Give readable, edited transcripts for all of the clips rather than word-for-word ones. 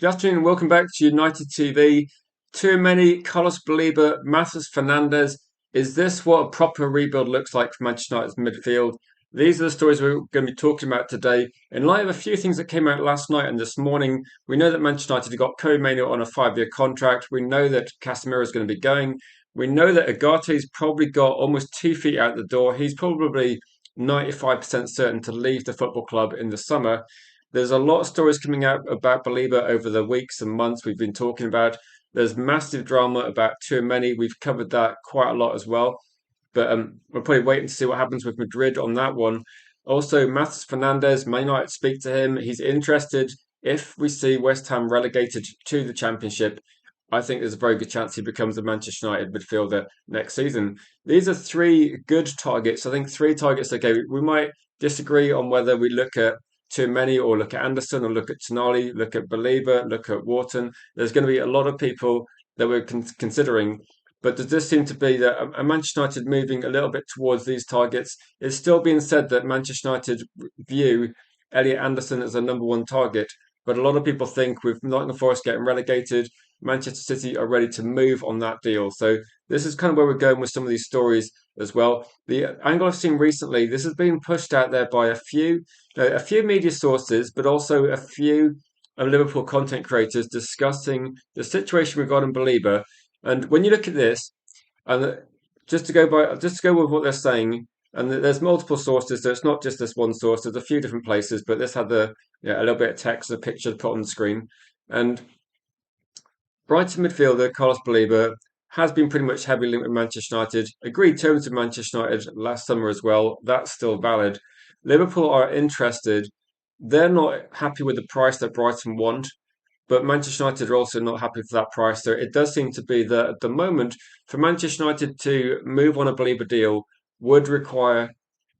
Good afternoon and welcome back to United TV. Too many, Carlos Baleba, Matheus Fernandes. Is this what a proper rebuild looks like for Manchester United's midfield? These are the stories we're going to be talking about today. In light of a few things that came out last night and this morning, we know that Manchester United got Kobe on a 5-year contract. We know that Casemiro is going to be going. We know that Agate's probably got almost 2 feet out the door. He's probably 95% certain to leave the football club in the summer. There's a lot of stories coming out about Baleba over the weeks and months we've been talking about. There's massive drama about Tchouameni. We've covered that quite a lot as well. But we're probably waiting to see what happens with Madrid on that one. Also, Matheus Fernandes, Man United speak to him. He's interested. If we see West Ham relegated to the Championship, I think there's a very good chance he becomes a Manchester United midfielder next season. These are three good targets. I think three targets. Okay, we might disagree on whether we look at too many or look at Anderson or look at Tonali, look at Baleba, look at Wharton. There's going to be a lot of people that we're considering. But there does seem to be that Manchester United moving a little bit towards these targets. It's still being said that Manchester United view Elliot Anderson as a number one target. But a lot of people think with Nottingham Forest getting relegated, Manchester City are ready to move on that deal. So this is kind of where we're going with some of these stories as well. The angle I've seen recently, this has been pushed out there by a few media sources, but also a few Liverpool content creators discussing the situation we've got in Baleba. And when you look at this, and just to go with what they're saying, and there's multiple sources, so it's not just this one source. There's a few different places, but this had a little bit of text, a picture put on the screen, and Brighton midfielder Carlos Baleba has been pretty much heavily linked with Manchester United. Agreed terms with Manchester United last summer as well. That's still valid. Liverpool are interested. They're not happy with the price that Brighton want, but Manchester United are also not happy for that price. So it does seem to be that at the moment, for Manchester United to move on a Belieber deal would require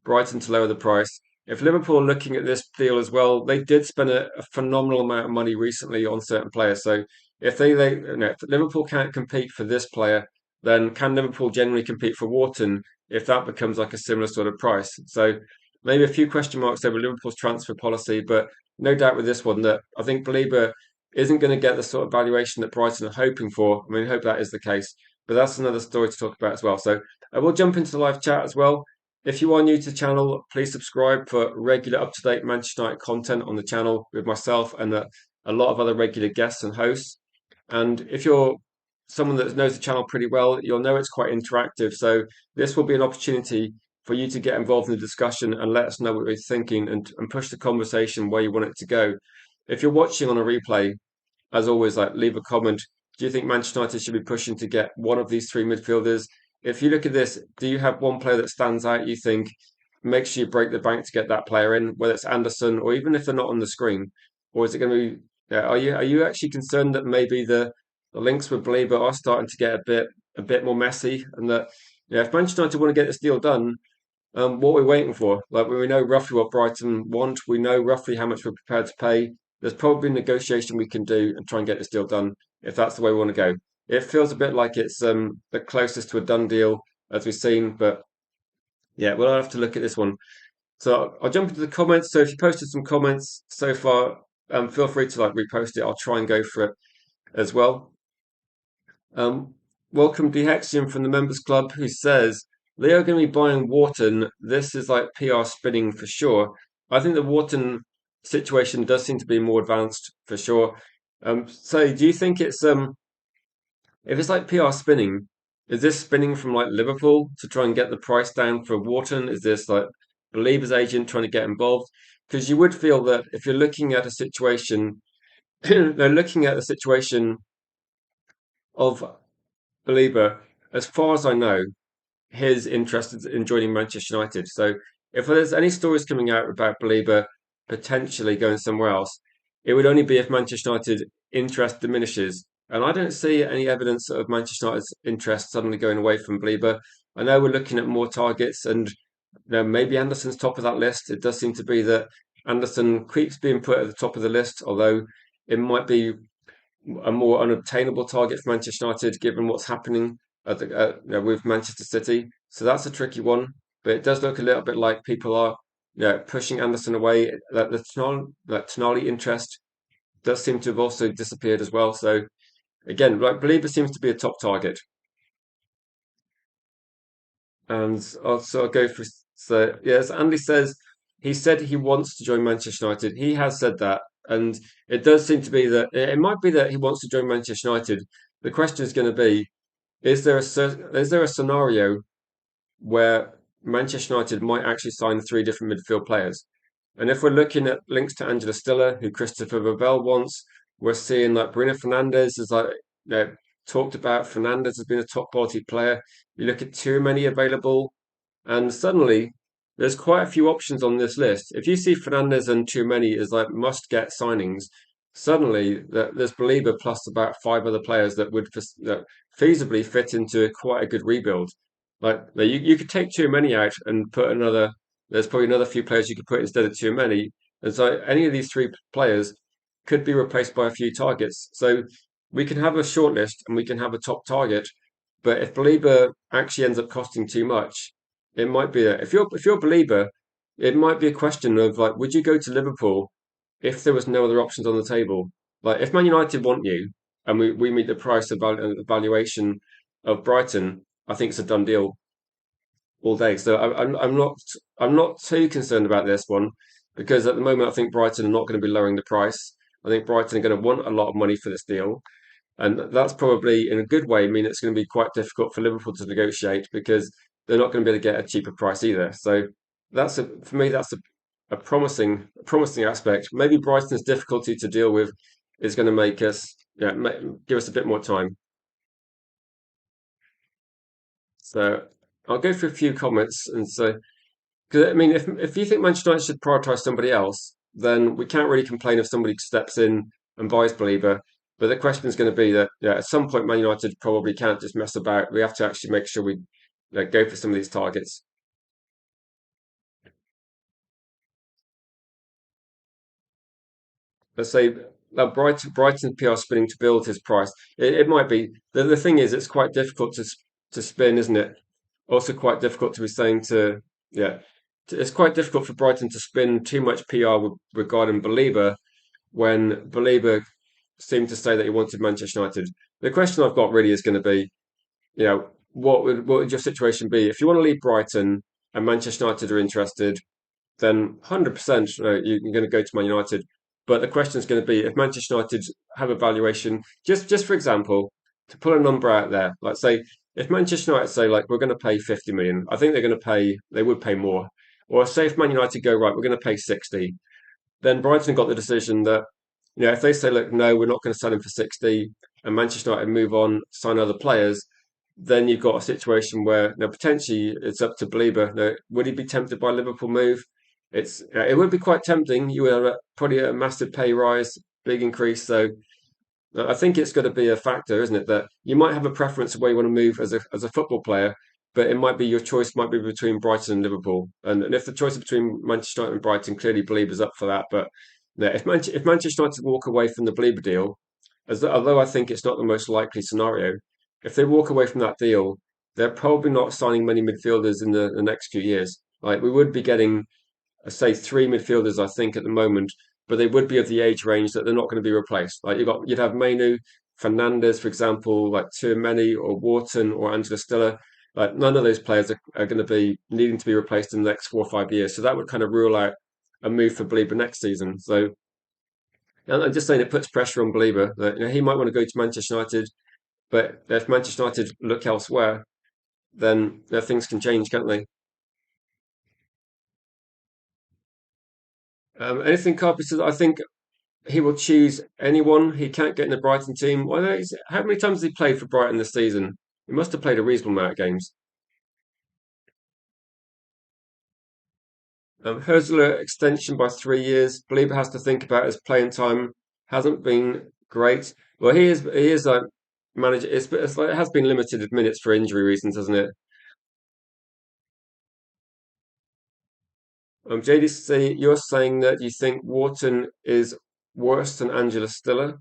Brighton to lower the price. If Liverpool are looking at this deal as well, they did spend a phenomenal amount of money recently on certain players. So if if Liverpool can't compete for this player, then can Liverpool generally compete for Wharton if that becomes like a similar sort of price? So maybe a few question marks over Liverpool's transfer policy, but no doubt with this one that I think Belieber isn't going to get the sort of valuation that Brighton are hoping for. I mean, I hope that is the case, but that's another story to talk about as well. So I will jump into the live chat as well. If you are new to the channel, please subscribe for regular up-to-date Manchester United content on the channel with myself and a lot of other regular guests and hosts. And if you're someone that knows the channel pretty well, you'll know it's quite interactive. So this will be an opportunity for you to get involved in the discussion and let us know what you're thinking and push the conversation where you want it to go. If you're watching on a replay, as always, like leave a comment. Do you think Manchester United should be pushing to get one of these three midfielders? If you look at this, do you have one player that stands out? You think make sure you break the bank to get that player in, whether it's Anderson or even if they're not on the screen, or is it going to be? Yeah, are you actually concerned that maybe the links with Belieber are starting to get a bit more messy, and that if Manchester United want to get this deal done, what we're waiting for. Like we know roughly what Brighton want. We know roughly how much we're prepared to pay. There's probably negotiation we can do and try and get this deal done if that's the way we want to go. It feels a bit like it's the closest to a done deal as we've seen, but yeah, we'll have to look at this one. So I'll jump into the comments. So if you posted some comments so far, feel free to like repost it. I'll try and go for it as well. Um, welcome Dehexium from the Members Club who says they are going to be buying Wharton. This is like PR spinning for sure. I think the Wharton situation does seem to be more advanced for sure. So do you think it's if it's like PR spinning, is this spinning from like Liverpool to try and get the price down for Wharton? Is this like Belieber's agent trying to get involved? Because you would feel that if you're looking at a situation, they're looking at the situation of Belieber, as far as I know, his interest in joining Manchester United. So if there's any stories coming out about Belieber potentially going somewhere else, it would only be if Manchester United interest diminishes. And I don't see any evidence of Manchester United's interest suddenly going away from Belieber. I know we're looking at more targets, and maybe Anderson's top of that list. It does seem to be that Anderson keeps being put at the top of the list, although it might be a more unobtainable target for Manchester United, given what's happening with Manchester City. So that's a tricky one. But it does look a little bit like people are pushing Anderson away. That Tonali interest does seem to have also disappeared as well. So again, like Belieber seems to be a top target. And also I'll go for so yes, Andy says he said he wants to join Manchester United. He has said that, and it does seem to be that it might be that he wants to join Manchester United. The question is going to be: is there a scenario where Manchester United might actually sign three different midfield players? And if we're looking at links to Angela Stiller, who Christopher Babel wants, we're seeing like Bruno Fernandes is like talked about. Fernandes has been a top quality player. You look at too many available, and suddenly there's quite a few options on this list. If you see Fernandes and too many as like must get signings, suddenly there's Belieber plus about five other players that would that feasibly fit into quite a good rebuild. Like you could take too many out and put another. There's probably another few players you could put instead of too many, and so any of these three players could be replaced by a few targets. So we can have a short list and we can have a top target, but if Belieber actually ends up costing too much, it might be that if you're a Belieber, it might be a question of like, would you go to Liverpool if there was no other options on the table? Like if Man United want you and we meet the price of valuation of Brighton, I think it's a done deal all day. So I'm not too concerned about this one because at the moment I think Brighton are not going to be lowering the price. I think Brighton are going to want a lot of money for this deal, and that's probably in a good way mean it's going to be quite difficult for Liverpool to negotiate because they're not going to be able to get a cheaper price either. So for me that's a promising aspect. Maybe Brighton's difficulty to deal with is going to make us give us a bit more time. So I'll go through a few comments and so because I mean if you think Manchester United should prioritise somebody else, then we can't really complain if somebody steps in and buys Belieber. But the question is going to be that at some point Man United probably can't just mess about. We have to actually make sure we go for some of these targets. Let's say Brighton PR spinning to build his price. It might be the thing is it's quite difficult to spin, isn't it? Also quite difficult to be saying to yeah. It's quite difficult for Brighton to spin too much PR regarding Belieber when Belieber seemed to say that he wanted Manchester United. The question I've got really is going to be, what would your situation be if you want to leave Brighton and Manchester United are interested? Then 100% you're going to go to Man United. But the question is going to be if Manchester United have a valuation, just for example, to pull a number out there, like say if Manchester United say like we're going to pay 50 million, I think they would pay more. Or say if Man United go right, we're going to pay 60, then Brighton got the decision that if they say look no, we're not going to sell him for 60, and Manchester United move on, sign other players, then you've got a situation where now potentially it's up to Belieber. Now, would he be tempted by Liverpool move? It would be quite tempting. You would have probably a massive pay rise, big increase. So I think it's got to be a factor, isn't it? That you might have a preference of where you want to move as a football player, but it might be your choice might be between Brighton and Liverpool. And if the choice is between Manchester United and Brighton, clearly Belieber's up for that. But if Manchester United walk away from the Belieber deal, although I think it's not the most likely scenario, if they walk away from that deal, they're probably not signing many midfielders in the next few years. Like we would be getting, say, three midfielders, I think, at the moment, but they would be of the age range that they're not going to be replaced. Like you'd have Mainu, Fernandes, for example, like Tchouameni or Wharton or Angela Stiller. Like none of those players are going to be needing to be replaced in the next 4 or 5 years. So that would kind of rule out a move for Belieber next season. So and I'm just saying it puts pressure on Belieber that he might want to go to Manchester United, but if Manchester United look elsewhere, then things can change, can't they? Anything Carpenter says, I think he will choose anyone. He can't get in the Brighton team. How many times has he played for Brighton this season? He must have played a reasonable amount of games. Hurtler extension by 3 years. Belieber has to think about his playing time. Hasn't been great. Well, he is like manager. It's like it has been limited with minutes for injury reasons, hasn't it? JDC, you're saying that you think Wharton is worse than Angela Stiller.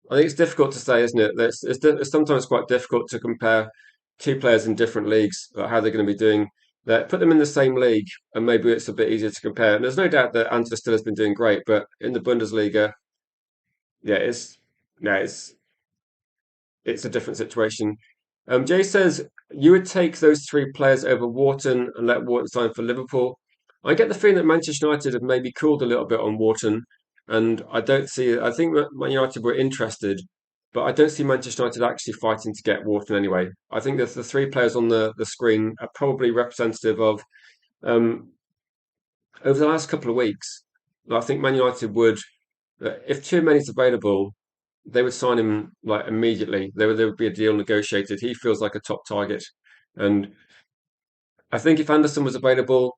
I think it's difficult to say, isn't it? It's sometimes quite difficult to compare two players in different leagues, like how they're going to be doing. that put them in the same league, and maybe it's a bit easier to compare. And there's no doubt that Antler still has been doing great, but in the Bundesliga, yeah, it's a different situation. Jay says you would take those three players over Wharton and let Wharton sign for Liverpool. I get the feeling that Manchester United have maybe cooled a little bit on Wharton, and I don't see. I think that Man United were interested, but I don't see Manchester United actually fighting to get Wharton anyway. I think that the three players on the screen are probably representative of um, over the last couple of weeks. I think Man United would, if Tchouameni's available, they would sign him like immediately. There would be a deal negotiated. He feels like a top target, and I think if Anderson was available,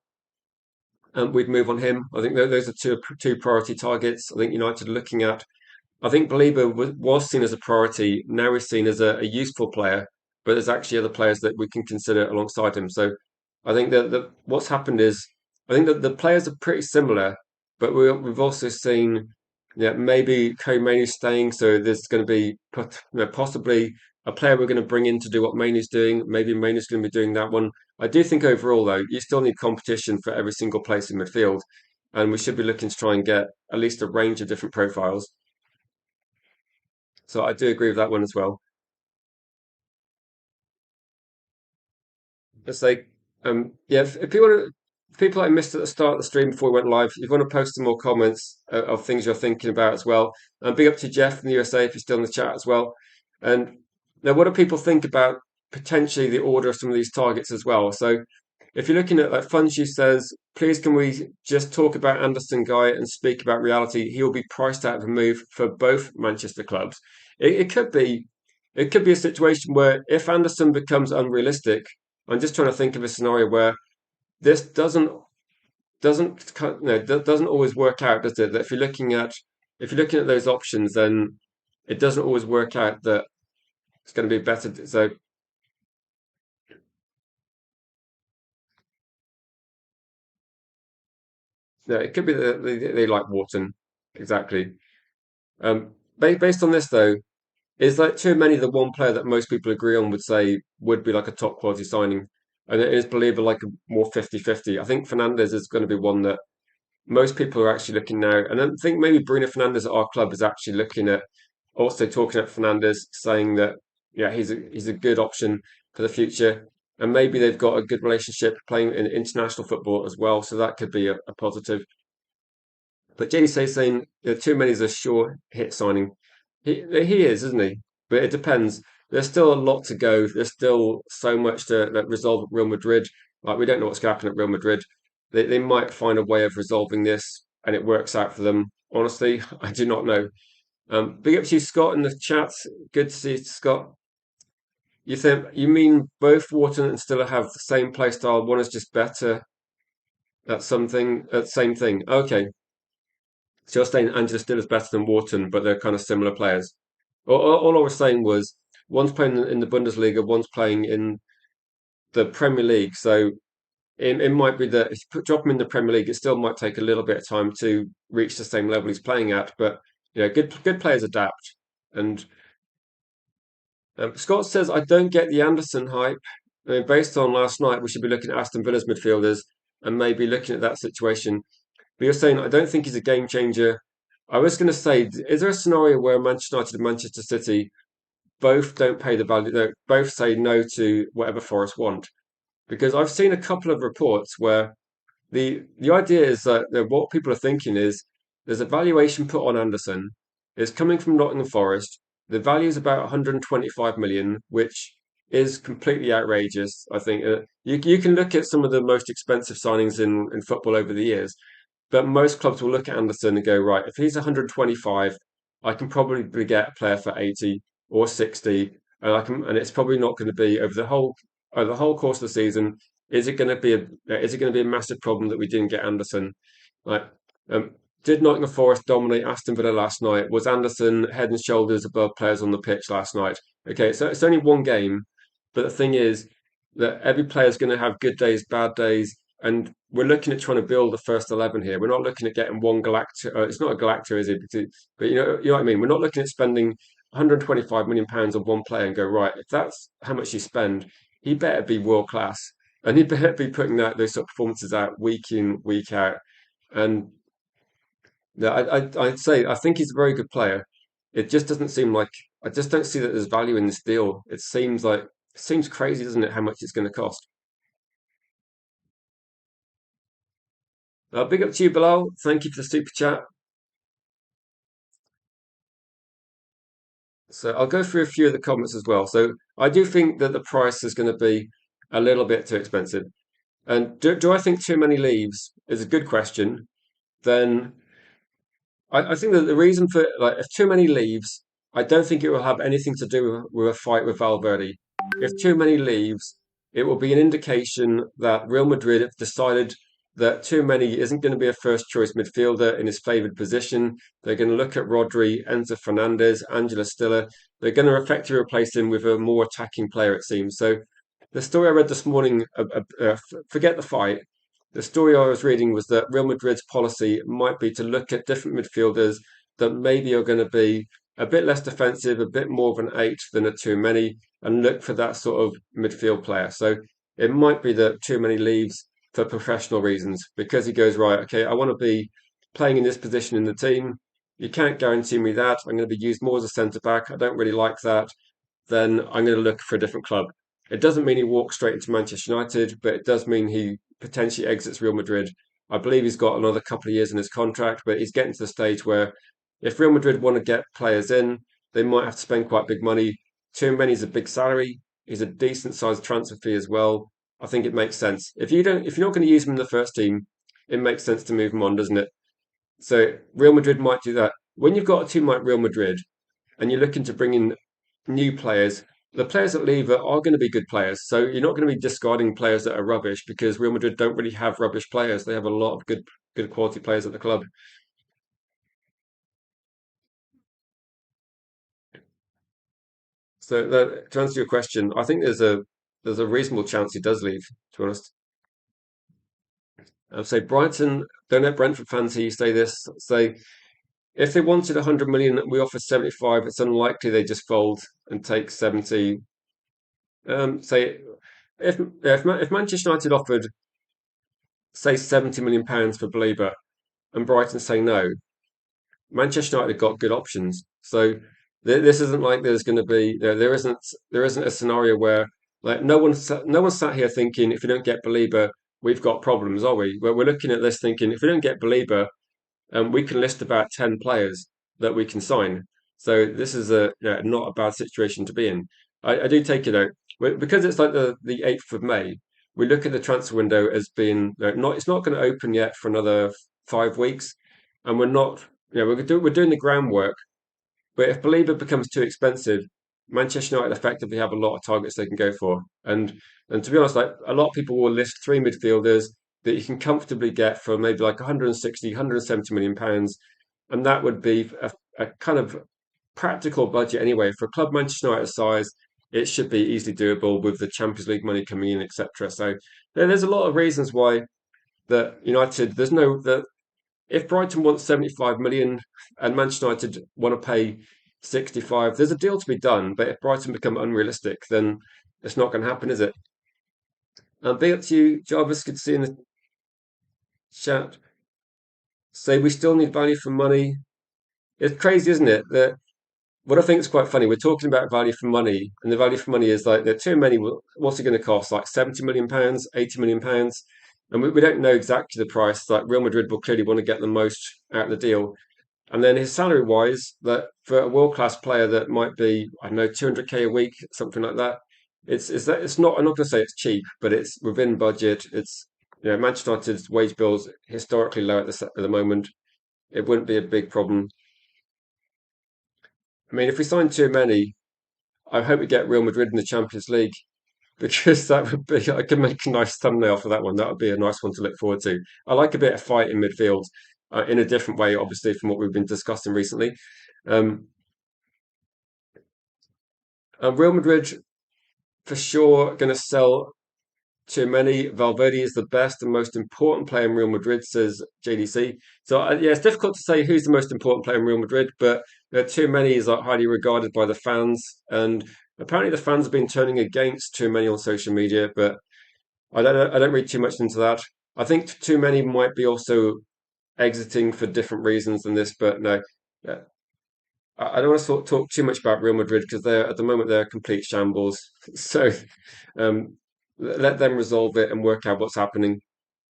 we'd move on him. I think those are two priority targets. I think United are looking at. I think Baleba was seen as a priority. Now he's seen as a useful player, but there's actually other players that we can consider alongside him. So I think that what's happened is I think that the players are pretty similar, but we've also seen maybe Khomeini's staying, so there's going to be possibly a player we're going to bring in to do what Mainy's doing. Maybe Mainy's going to be doing that one. I do think overall, though, you still need competition for every single place in midfield, and we should be looking to try and get at least a range of different profiles. So I do agree with that one as well. It's like, yeah, if people I missed at the start of the stream before we went live, if you want to post some more comments of things you're thinking about as well. And big up to Jeff in the USA if you're still in the chat as well. And now, what do people think about potentially the order of some of these targets as well? So if you're looking at like Funshi says, please can we just talk about Anderson Guy and speak about reality? He will be priced out of a move for both Manchester clubs. It could be a situation where if Anderson becomes unrealistic, I'm just trying to think of a scenario where this doesn't always work out, does it? That if you're looking at those options, then it doesn't always work out that it's going to be better. So yeah, it could be that they like Wharton exactly. Based on this though, is like too many the one player that most people agree on would say would be like a top quality signing, and it is believable like a more 50-50. I think Fernandez is going to be one that most people are actually looking now, and I think maybe Bruno Fernandez at our club is actually looking at also talking at Fernandez, saying that yeah he's a good option for the future, and maybe they've got a good relationship playing in international football as well, so that could be a positive. But JD saying too many is a sure hit signing. He is, isn't he? But it depends. There's still a lot to go. There's still so much to resolve at Real Madrid. Like we don't know what's going to happen at Real Madrid. They might find a way of resolving this, and it works out for them. Honestly, I do not know. Big up to you, Scott, in the chat. Good to see you, Scott. You mean both Wharton and Stiller have the same play style? One is just better at same thing. Okay, so you're saying Angela Still is better than Wharton, but they're kind of similar players. All I was saying was one's playing in the Bundesliga, one's playing in the Premier League. So it might be that if you drop him in the Premier League, it still might take a little bit of time to reach the same level he's playing at. But good players adapt. And Scott says, I don't get the Anderson hype. I mean, based on last night, we should be looking at Aston Villa's midfielders and maybe looking at that situation. But you're saying I don't think he's a game changer. I was going to say, is there a scenario where Manchester United and Manchester City both don't pay the value, both say no to whatever Forest want? Because I've seen a couple of reports where the idea is that what people are thinking is there's a valuation put on Anderson. It's coming from Nottingham Forest. The value is about 125 million, which is completely outrageous. I think you can look at some of the most expensive signings in football over the years, but most clubs will look at Anderson and go, right, if he's 125, I can probably get a player for 80 or 60, and it's probably not going to be over the whole course of the season. Is it going to be a massive problem that we didn't get Anderson? Like, um, did Nottingham Forest dominate Aston Villa last night? Was Anderson head and shoulders above players on the pitch last night? Okay, so it's only one game, but the thing is that every player is going to have good days, bad days, and we're looking at trying to build the first 11 here. We're not looking at getting one Galacta. It's not a Galacta, is it? But you know what I mean. We're not looking at spending 125 million pounds on one player and go right. If that's how much you spend, he better be world class. and he'd be putting those sort of performances out week in, week out. And yeah, I'd say I think he's a very good player. It just doesn't seem like I just don't see that there's value in this deal. It seems crazy, doesn't it, how much it's going to cost? Big up to you, Bilal. Thank you for the super chat. So I'll go through a few of the comments as well. So I do think that the price is going to be a little bit too expensive. And do I think too many leaves is a good question. Then I think that the reason for like if too many leaves, I don't think it will have anything to do with a fight with Valverde. If too many leaves, it will be an indication that Real Madrid have decided that too many isn't going to be a first choice midfielder in his favoured position. They're going to look at Rodri, Enzo Fernandez, Angela Stiller. They're going to effectively replace him with a more attacking player, it seems. So the story I read this morning, forget the fight. The story I was reading was that Real Madrid's policy might be to look at different midfielders that maybe are going to be a bit less defensive, a bit more of an eight than a too many, and look for that sort of midfield player. So it might be that too many leaves for professional reasons because he goes, right, okay, I want to be playing in this position in the team. You can't guarantee me that. I'm going to be used more as a centre back. I don't really like that. Then I'm going to look for a different club. It doesn't mean he walks straight into Manchester United, but it does mean he potentially exits Real Madrid. I believe he's got another couple of years in his contract, but he's getting to the stage where if Real Madrid want to get players in, they might have to spend quite big money. Too many's a big salary. He's a decent sized transfer fee as well. I think it makes sense. If you're not going to use him in the first team, it makes sense to move him on, doesn't it? So Real Madrid might do that. When you've got a team like Real Madrid and you're looking to bring in new players, the players that leave are going to be good players. So you're not going to be discarding players that are rubbish because Real Madrid don't really have rubbish players. They have a lot of good quality players at the club. So to answer your question, I think there's a reasonable chance he does leave. To be honest, I'd say Brighton. Don't let Brentford fans hear you say this. Say if they wanted 100 million, we offer 75. It's unlikely they just fold and take 70. Say if Manchester United offered say 70 million pounds for Baleba and Brighton say no, Manchester United have got good options. So this isn't like there's going to be there isn't a scenario where like no one sat here thinking if you don't get Baleba we've got problems, are we? We're looking at this thinking if we don't get Baleba, we can list about 10 players that we can sign. So this is not a bad situation to be in. I do take it out because it's like the 8th of May. We look at the transfer window as being not it's not going to open yet for another 5 weeks, and we're not we're doing the groundwork. But if Believer becomes too expensive, Manchester United effectively have a lot of targets they can go for. And to be honest, like a lot of people will list three midfielders that you can comfortably get for maybe like 160, 170 million pounds, and that would be a kind of practical budget anyway for a club Manchester United size. It should be easily doable with the Champions League money coming in, etc. So there's a lot of reasons why that United. There's no that if Brighton wants 75 million and Manchester United want to pay 65, there's a deal to be done. But if Brighton become unrealistic, then it's not going to happen, is it? Big up to you, Jarvis. Good to see you in the chat. Say we still need value for money. It's crazy, isn't it? That what I think is quite funny. We're talking about value for money, and the value for money is like there are too many. What's it going to cost? Like 70 million pounds, 80 million pounds, and we don't know exactly the price. Like Real Madrid will clearly want to get the most out of the deal. And then his salary wise, that for a world class player that might be, I don't know, 200k a week, something like that. It's not. I'm not going to say it's cheap, but it's within budget. It's Manchester United's wage bills historically low at the moment. It wouldn't be a big problem. I mean, if we sign too many, I hope we get Real Madrid in the Champions League because that would be. I could make a nice thumbnail for that one. That would be a nice one to look forward to. I like a bit of fight in midfield in a different way, obviously, from what we've been discussing recently. Um, Real Madrid for sure going to sell too many. Valverde is the best and most important player in Real Madrid, says JDC. So yeah, it's difficult to say who's the most important player in Real Madrid, but too many is highly regarded by the fans, and apparently the fans have been turning against too many on social media. But I don't read too much into that. I think too many might be also exiting for different reasons than this, but no. Yeah. I don't want to talk too much about Real Madrid because they're at the moment they're complete shambles. So um, let them resolve it and work out what's happening.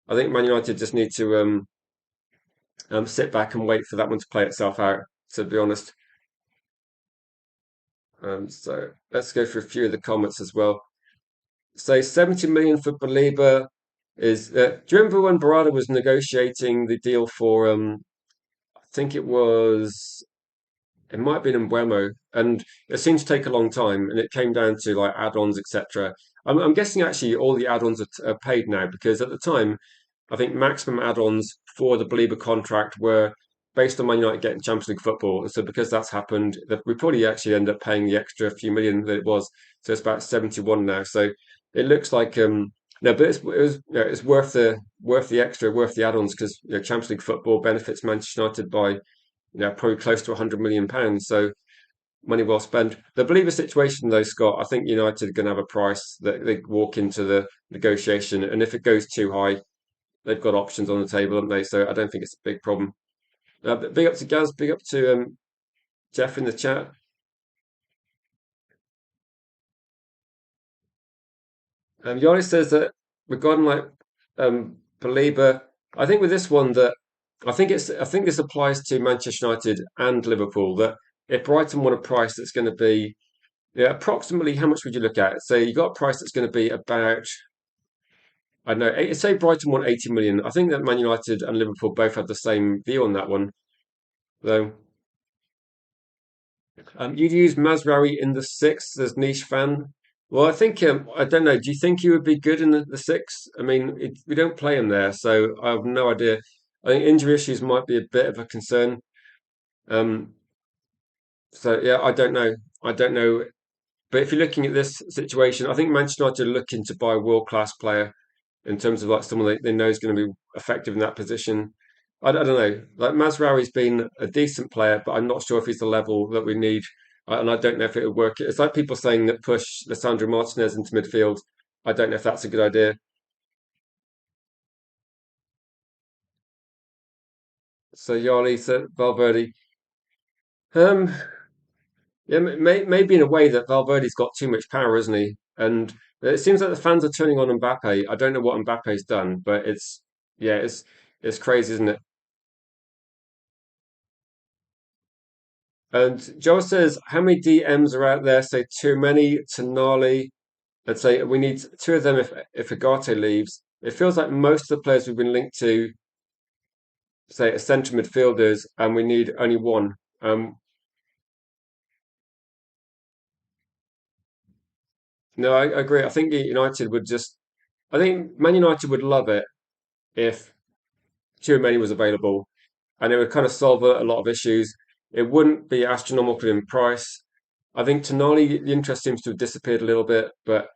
I think Man United just need to sit back and wait for that one to play itself out. To be honest, so let's go through a few of the comments as well. Say 70 million for Baleba is. Do you remember when Barada was negotiating the deal for? I think it was. It might have been in Buemo, and it seemed to take a long time, and it came down to like add-ons, etc. I'm guessing actually all the add-ons are paid now because at the time, I think maximum add-ons for the Belieber contract were based on Man United getting Champions League football. And so because that's happened, we probably actually end up paying the extra few million that it was. So it's about 71 now. So it looks like no, but it was it's worth the extra, worth the add-ons because Champions League football benefits Manchester United by probably close to £100 million. So money well spent. The Believer situation, though, Scott, I think United are going to have a price that they walk into the negotiation, and if it goes too high, they've got options on the table, haven't they? So I don't think it's a big problem. But big up to Gaz, big up to Jeff in the chat. Yori says that regarding like Belieber, I think with this one that I think this applies to Manchester United and Liverpool that if Brighton want a price that's going to be approximately how much would you look at? So you got a price that's going to be about I don't know. Say Brighton want 80 million. I think that Man United and Liverpool both have the same view on that one, though. You'd use Mazraoui in the six as niche fan. Well, I think I don't know. Do you think he would be good in the six? I mean, we don't play him there, so I have no idea. I think injury issues might be a bit of a concern. Um, so yeah, I don't know. I don't know. But if you're looking at this situation, I think Manchester United are looking to buy a world class player in terms of like someone they know is going to be effective in that position. I don't know. Like Mazraoui's been a decent player, but I'm not sure if he's the level that we need. And I don't know if it would work. It's like people saying that push Lissandro Martinez into midfield. I don't know if that's a good idea. So Yarli, so Valverde. Um, yeah, maybe in a way that Valverde's got too much power, isn't he? And it seems like the fans are turning on Mbappe. I don't know what Mbappe's done, but yeah, it's crazy, isn't it? And Joe says, how many DMs are out there? Say too many, Tonali. I'd say we need two of them if Agate leaves. It feels like most of the players we've been linked to, say, are centre midfielders, and we need only one. No, I agree. I think United would just. I think Man United would love it if Tchouameni was available, and it would kind of solve a lot of issues. It wouldn't be astronomical in price. I think Tonali, the interest seems to have disappeared a little bit, but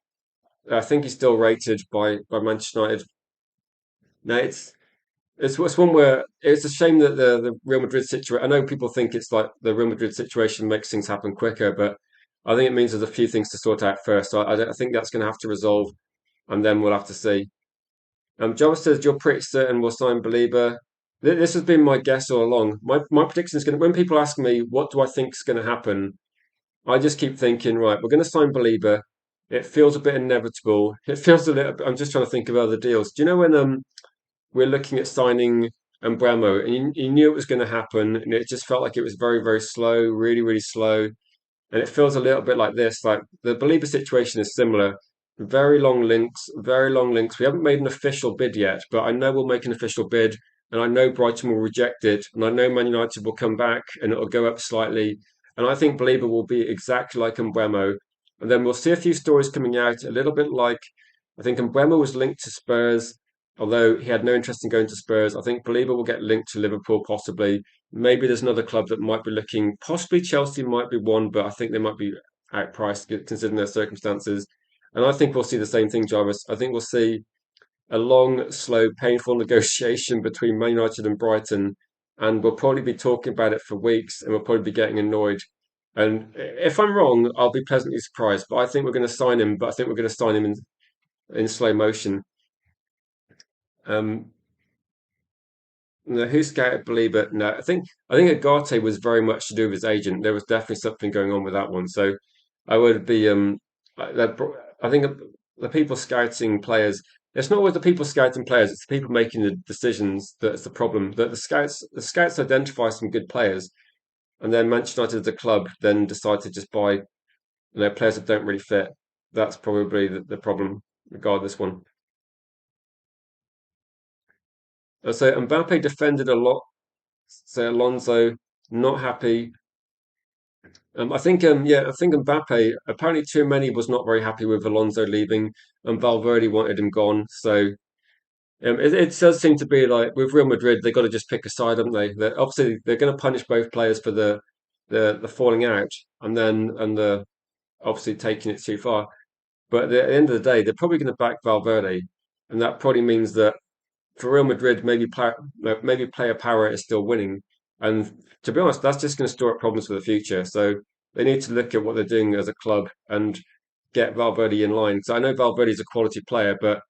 I think he's still rated by Manchester United. No, it's one where it's a shame that the Real Madrid situation. I know people think it's like the Real Madrid situation makes things happen quicker, but I think it means there's a few things to sort out first. So I think that's going to have to resolve, and then we'll have to see. Java says you're pretty certain we'll sign Belieber. This has been my guess all along. My prediction is going to. When people ask me what do I think is going to happen, I just keep thinking, right, we're going to sign Belieber. It feels a bit inevitable. It feels a little. I'm just trying to think of other deals. Do you know when we're looking at signing Embuemo, and you knew it was going to happen, and it just felt like it was very, very slow, really, really slow. And it feels a little bit like this. Like the Belieber situation is similar. Very long links, very long links. We haven't made an official bid yet, but I know we'll make an official bid, and I know Brighton will reject it, and I know Man United will come back and it'll go up slightly. And I think Belieber will be exactly like Embuemo. And then we'll see a few stories coming out, a little bit like I think Embuemo was linked to Spurs, although he had no interest in going to Spurs. I think Belieber will get linked to Liverpool possibly. Maybe there's another club that might be looking. Possibly Chelsea might be one, but I think they might be outpriced considering their circumstances. And I think we'll see the same thing, Jarvis. I think we'll see a long, slow, painful negotiation between Man United and Brighton, and we'll probably be talking about it for weeks, and we'll probably be getting annoyed. And if I'm wrong, I'll be pleasantly surprised. But I think we're going to sign him. But I think we're going to sign him in slow motion. Um, no, who scouted Belieber? No, I think Agate was very much to do with his agent. There was definitely something going on with that one. So I would be I think the people scouting players. It's not always the people scouting players. It's the people making the decisions that's the problem. That the scouts identify some good players, and then Manchester United as a club then decide to just buy players that don't really fit. That's probably the problem regarding this one. So Mbappe defended a lot. So Alonso not happy. I think Mbappe apparently too many was not very happy with Alonso leaving, and Valverde wanted him gone. So it does seem to be like with Real Madrid, they got to just pick a side, haven't they? Obviously they're going to punish both players for the falling out, and the obviously taking it too far. But at the end of the day, they're probably going to back Valverde, and that probably means that for Real Madrid, maybe player power is still winning. And to be honest, that's just going to store up problems for the future. So they need to look at what they're doing as a club and get Valverde in line. So I know Valverde is a quality player, but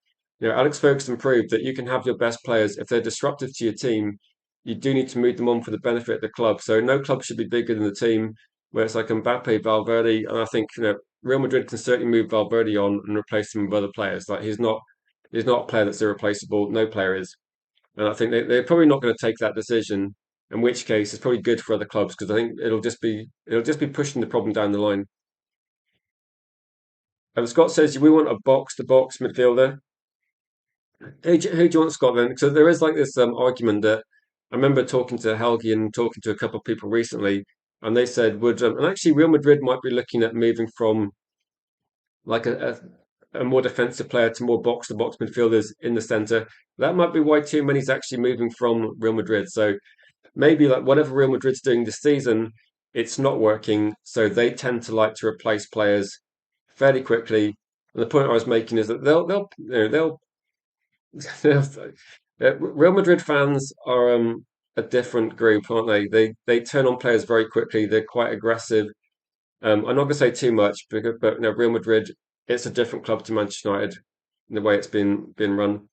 Alex Ferguson proved that you can have your best players if they're disruptive to your team. You do need to move them on for the benefit of the club. So no club should be bigger than the team. Where it's like Mbappe, Valverde, and I think Real Madrid can certainly move Valverde on and replace him with other players. Like he's not a player that's irreplaceable. No player is. And I think they're probably not going to take that decision, in which case it's probably good for other clubs because I think it'll just be pushing the problem down the line. Scott says we want a box to box midfielder. Who do you want, Scott? Then, so there is like this argument that I remember talking to Helgi and talking to a couple of people recently, and they said would and actually Real Madrid might be looking at moving from like a more defensive player to more box to box midfielders in the centre. That might be why too many's actually moving from Real Madrid. So maybe like whatever Real Madrid's doing this season, it's not working. So they tend to like to replace players fairly quickly. And the point I was making is that they'll Real Madrid fans are a different group, aren't they? They turn on players very quickly. They're quite aggressive. I'm not going to say too much, but Real Madrid, it's a different club to Manchester United in the way it's been run.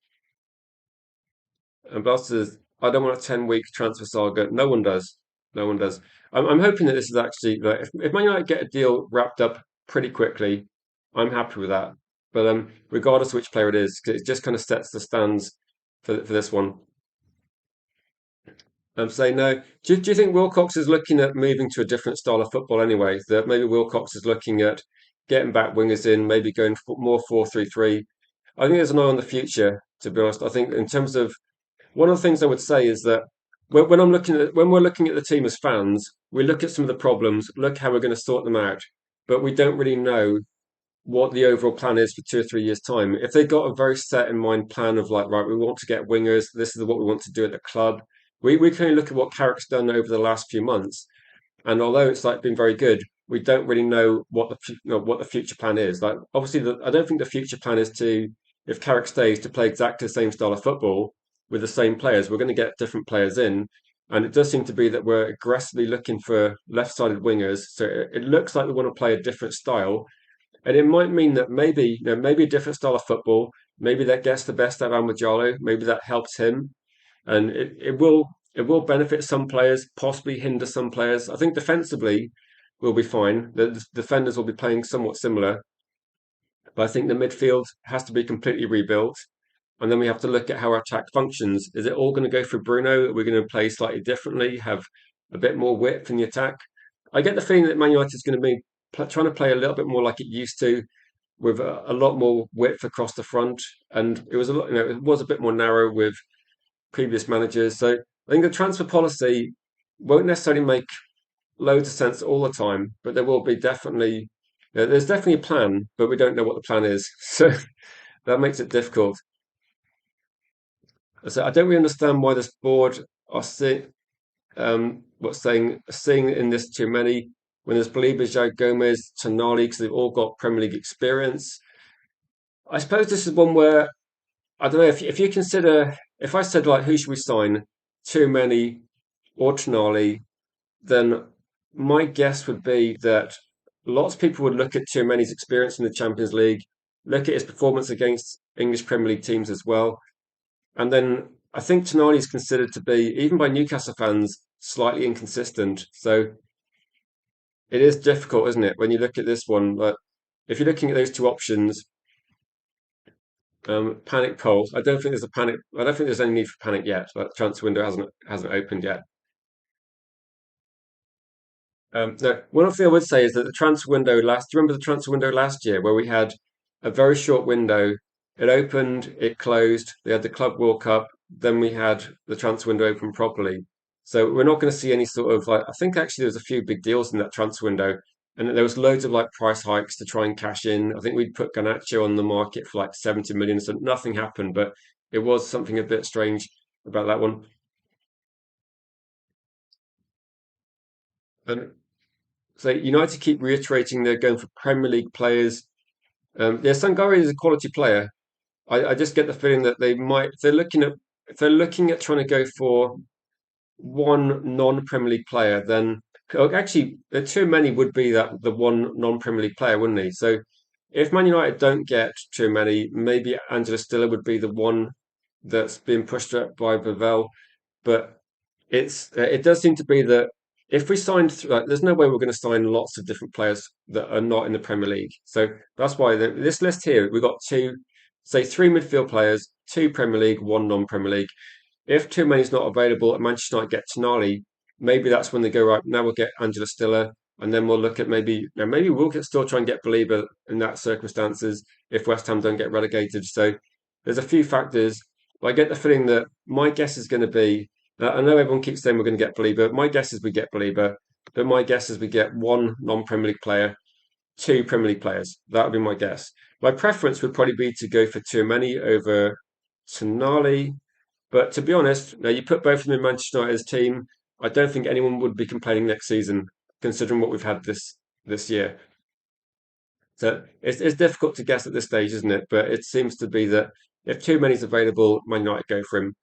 And Blas says, I don't want a 10-week transfer saga. No one does. No one does. I'm hoping that this is actually like if Man United get a deal wrapped up pretty quickly, I'm happy with that. But regardless of which player it is, 'cause it just kind of sets the stands for this one. I'm saying no. Do you think Wilcox is looking at moving to a different style of football anyway? That maybe Wilcox is looking at getting back wingers in, maybe going more 4-3-3. I think there's an eye on the future, to be honest. I think in terms of one of the things I would say is that when we're looking at the team as fans, we look at some of the problems, look how we're going to sort them out, but we don't really know what the overall plan is for 2 or 3 years' time. If they got a very set in mind plan of like, right, we want to get wingers, this is what we want to do at the club. We can only look at what Carrick's done over the last few months, and although it's like been very good, we don't really know what the future plan is. Like obviously, I don't think the future plan is to if Carrick stays to play exactly the same style of football with the same players. We're going to get different players in, and it does seem to be that we're aggressively looking for left-sided wingers. So it looks like we want to play a different style, and it might mean that maybe a different style of football. Maybe that gets the best out of Amajalo. Maybe that helps him, and it will benefit some players, possibly hinder some players. I think defensively we'll be fine. The defenders will be playing somewhat similar, but I think the midfield has to be completely rebuilt. And then we have to look at how our attack functions. Is it all going to go for Bruno? Are we going to play slightly differently, have a bit more width in the attack? I get the feeling that Man United is going to be trying to play a little bit more like it used to, with a lot more width across the front, and it was it was a bit more narrow with previous managers. So I think the transfer policy won't necessarily make loads of sense all the time, but there will be definitely there's definitely a plan, but we don't know what the plan is. So that makes it difficult. So I don't really understand why this board are seeing in this too many when there's Baliba, Joe Gomez, Tonali, because they've all got Premier League experience. I suppose this is one where I don't know if you consider if I said like who should we sign, too many or Tonali, then my guess would be that lots of people would look at too many's experience in the Champions League, look at his performance against English Premier League teams as well, And then I think Tonali is considered to be, even by Newcastle fans, slightly inconsistent. So it is difficult, isn't it, when you look at this one? But if you're looking at those two options, panic poll. I don't think there's a panic. I don't think there's any need for panic yet. That transfer window hasn't opened yet. No, one thing I would say is that the transfer window last. Do you remember the transfer window last year where we had a very short window? It opened, it closed. They had the Club World Cup. Then we had the transfer window open properly. So we're not going to see any sort of like. I think actually there was a few big deals in that transfer window, and there was loads of like price hikes to try and cash in. I think we'd put Garnacho on the market for like 70 million. So nothing happened, but it was something a bit strange about that one. And so United keep reiterating they're going for Premier League players. Yeah, Sangare is a quality player. I just get the feeling that they might if they're looking at trying to go for one non-Premier League player, then actually the too many would be that the one non-Premier League player, wouldn't he? So if Man United don't get too many, maybe Angela Stiller would be the one that's being pushed up by Bavel. But it does seem to be that if we signed, like, there's no way we're going to sign lots of different players that are not in the Premier League. So that's why this list here we've got two, say three midfield players, two Premier League, one non-Premier League. If too many's not available and Manchester United get Tonali, maybe that's when they go right. Now we'll get Angela Stiller, and then we'll look at maybe we'll still try and get Belieber in that circumstances if West Ham don't get relegated. So there's a few factors. But I get the feeling that my guess is going to be. I know everyone keeps saying we're going to get Belieber. My guess is we get Belieber, but my guess is we get one non-Premier League player, two Premier League players. That would be my guess. My preference would probably be to go for Tchouameni over Tonali, but to be honest, now you put both of them in Manchester United's team, I don't think anyone would be complaining next season, considering what we've had this year. So it's difficult to guess at this stage, isn't it? But it seems to be that if too many's available, Man United go for him.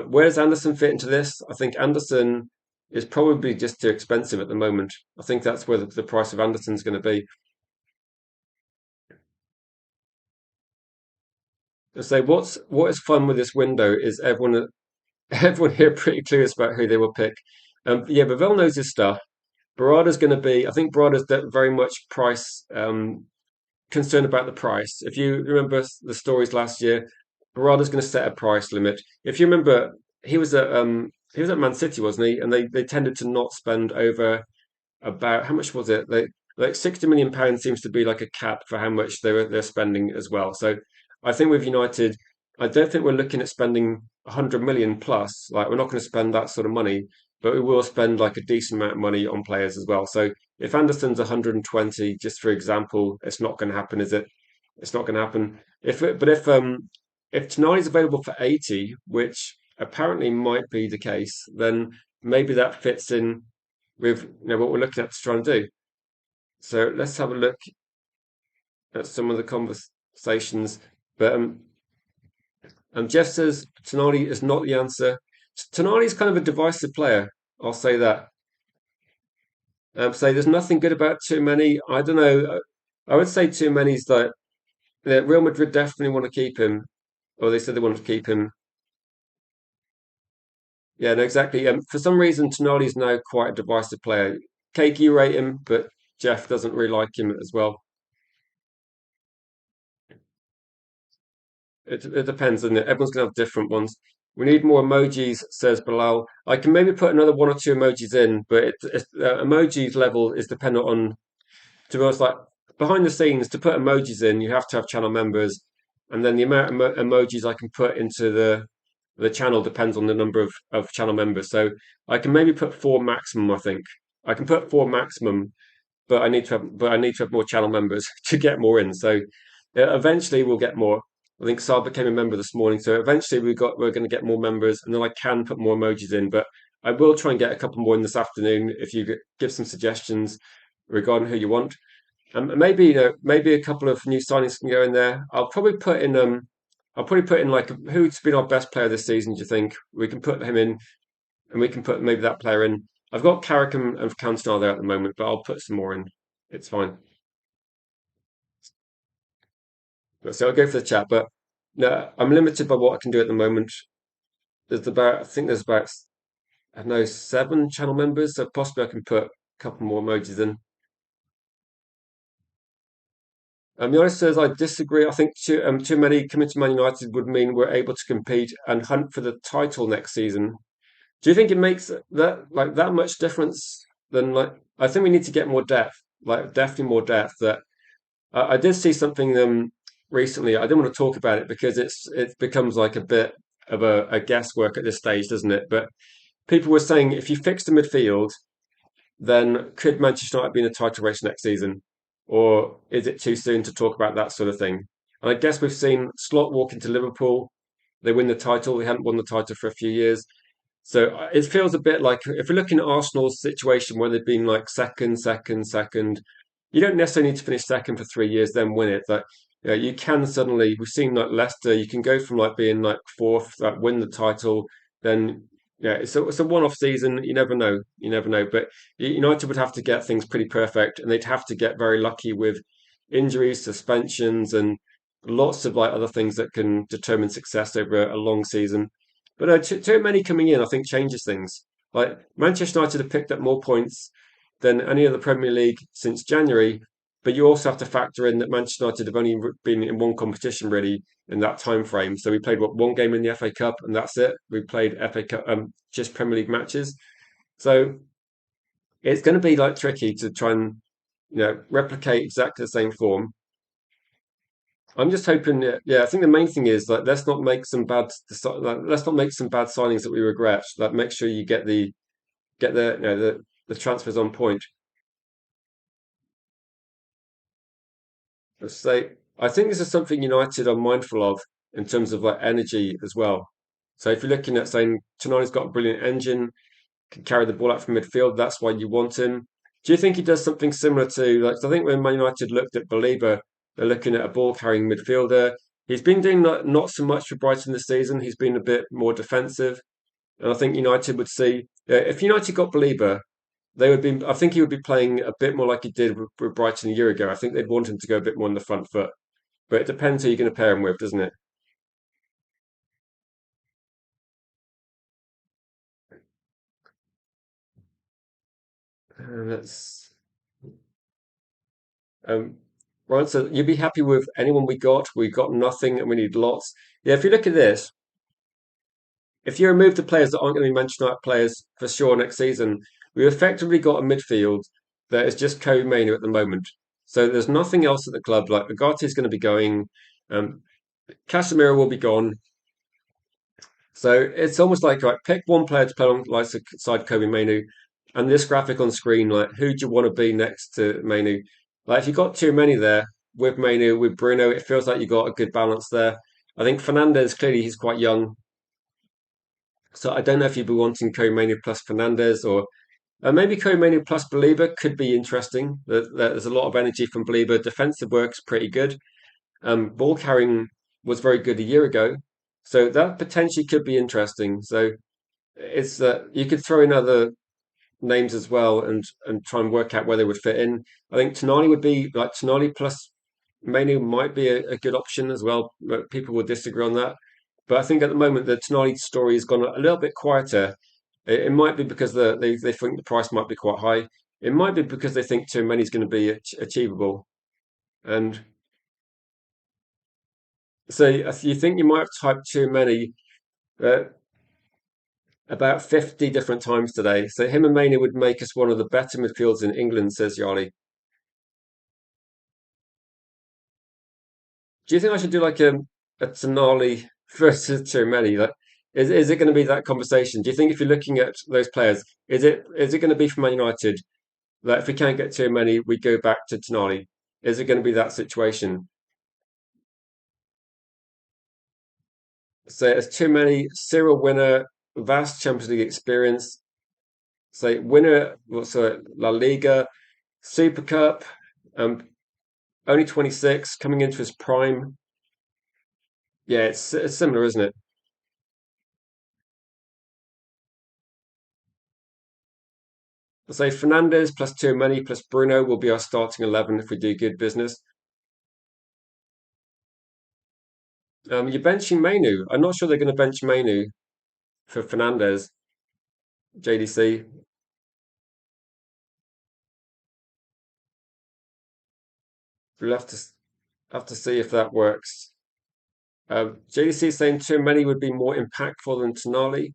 Where does Anderson fit into this? I think Anderson is probably just too expensive at the moment. I think that's where the price of Anderson's going to be. So what is fun with this window is everyone here pretty clueless about who they will pick. Yeah, Bavell knows his stuff. Barada's going to be, I think Barada's very much price concerned about the price. If you remember the stories last year, Barada's going to set a price limit. If you remember, he was at Man City, wasn't he? And they tended to not spend over about how much was it? Like £60 million seems to be like a cap for how much they're spending as well. So I think with United, I don't think we're looking at spending 100 million plus. Like we're not going to spend that sort of money, but we will spend like a decent amount of money on players as well. So if Anderson's 120, just for example, it's not going to happen, is it? It's not going to happen. If Tonali's available for 80, which apparently might be the case, then maybe that fits in with what we're looking at to try and do. So let's have a look at some of the conversations. But Jeff says Tonali is not the answer. Tonali is kind of a divisive player. I'll say that. Say there's nothing good about too many. I don't know. I would say too many's like Real Madrid definitely want to keep him, or they said they want to keep him. Yeah, no, exactly. For some reason, Tonali's now quite a divisive player. Cake, you rate him, but Jeff doesn't really like him as well. It depends, and everyone's gonna have different ones. We need more emojis, says Bilal. I can maybe put another one or two emojis in, but emojis level is dependent on, to be honest, like behind the scenes, to put emojis in, you have to have channel members, and then the amount of emojis I can put into the channel depends on the number of channel members. So I can maybe put four maximum, I think. I can put four maximum, but I need to have more channel members to get more in. So eventually we'll get more. I think Saab became a member this morning, so eventually we're going to get more members, and then I can put more emojis in. But I will try and get a couple more in this afternoon if you give some suggestions regarding who you want. Maybe maybe a couple of new signings can go in there. I'll probably put in like who's been our best player this season. Do you think we can put him in, and we can put maybe that player in? I've got Carrick and Cantona there at the moment, but I'll put some more in. It's fine. So I'll go for the chat, but no, I'm limited by what I can do at the moment. I think there's about, I don't know, 7 channel members, so possibly I can put a couple more emojis in. The honest says I disagree. I think too many coming to Man United would mean we're able to compete and hunt for the title next season. Do you think it makes that much difference? Then I think we need to get more depth, like definitely more depth. That I did see something recently. I didn't want to talk about it because it becomes like a bit of a guesswork at this stage, doesn't it? But people were saying if you fix the midfield, then could Manchester United be in a title race next season? Or is it too soon to talk about that sort of thing? And I guess we've seen Slot walk into Liverpool. They win the title. They hadn't won the title for a few years. So it feels a bit like if we're looking at Arsenal's situation where they've been like second, second, second, you don't necessarily need to finish second for 3 years, then win it. Like, you can suddenly, we've seen like Leicester, you can go from like being like fourth, like win the title, then it's a one-off season. You never know, you never know. But United would have to get things pretty perfect, and they'd have to get very lucky with injuries, suspensions, and lots of like other things that can determine success over a long season. But too many coming in, I think, changes things. Like Manchester United have picked up more points than any other Premier League since January, but you also have to factor in that Manchester United have only been in one competition really in that time frame. So we played one game in the FA Cup, and that's it. We played FA Cup, just Premier League matches. So it's going to be like tricky to try and replicate exactly the same form. I'm just hoping, yeah. I think the main thing is like let's not make some bad signings that we regret. Like make sure you get the transfers on point. So I think this is something United are mindful of in terms of like energy as well. So if you're looking at saying Tonali's got a brilliant engine, can carry the ball out from midfield, that's why you want him. Do you think he does something similar to like? I think when Man United looked at Baleba, they're looking at a ball carrying midfielder. He's been doing not so much for Brighton this season. He's been a bit more defensive, and I think United would see if United got Baleba, they would be. I think he would be playing a bit more like he did with Brighton a year ago. I think they'd want him to go a bit more on the front foot. But it depends who you're going to pair him with, doesn't it? That's um, right. So you'd be happy with anyone we got. We got nothing, and we need lots. Yeah. If you look at this, if you remove the players that aren't going to be Manchester United players for sure next season, we've effectively got a midfield that is just co-Manu at the moment. So there's nothing else at the club. Like Agati is going to be going, um, Casemiro will be gone. So it's almost like right, pick one player to play alongside Kobe Manu, and this graphic on screen, like who do you want to be next to Manu? Like if you've got too many there with Manu, with Bruno, it feels like you got a good balance there. I think Fernandez clearly he's quite young, so I don't know if you'd be wanting Kobe Manu plus Fernandez or maybe Kobe Manu plus Baleba could be interesting. There's a lot of energy from Baleba. Defensive work's pretty good. Ball carrying was very good a year ago, so that potentially could be interesting. So it's you could throw in other names as well and try and work out where they would fit in. I think Tonali would be like Tonali plus Manu might be a good option as well. But people will disagree on that, but I think at the moment the Tonali story has gone a little bit quieter. It might be because they think the price might be quite high. It might be because they think too many is going to be achievable. And so you think you might have typed too many uh, about 50 different times today. So him and Maynard would make us one of the better midfielders in England, says Yarley. Do you think I should do like a Tonali versus Tchouameni? Like, is it going to be that conversation? Do you think if you're looking at those players, is it going to be for Man United that if we can't get too many, we go back to Tonali? Is it going to be that situation? So it's too many. Serial winner, vast Champions League experience. Say winner, so La Liga, Super Cup, um, only 26, coming into his prime. Yeah, it's similar, isn't it? Say Fernandez plus Tchouameni plus Bruno will be our starting 11 if we do good business. You're benching Mainu. I'm not sure they're going to bench Mainu. for Fernandez, JDC. We'll have to see if that works. JDC saying too many would be more impactful than Tonali.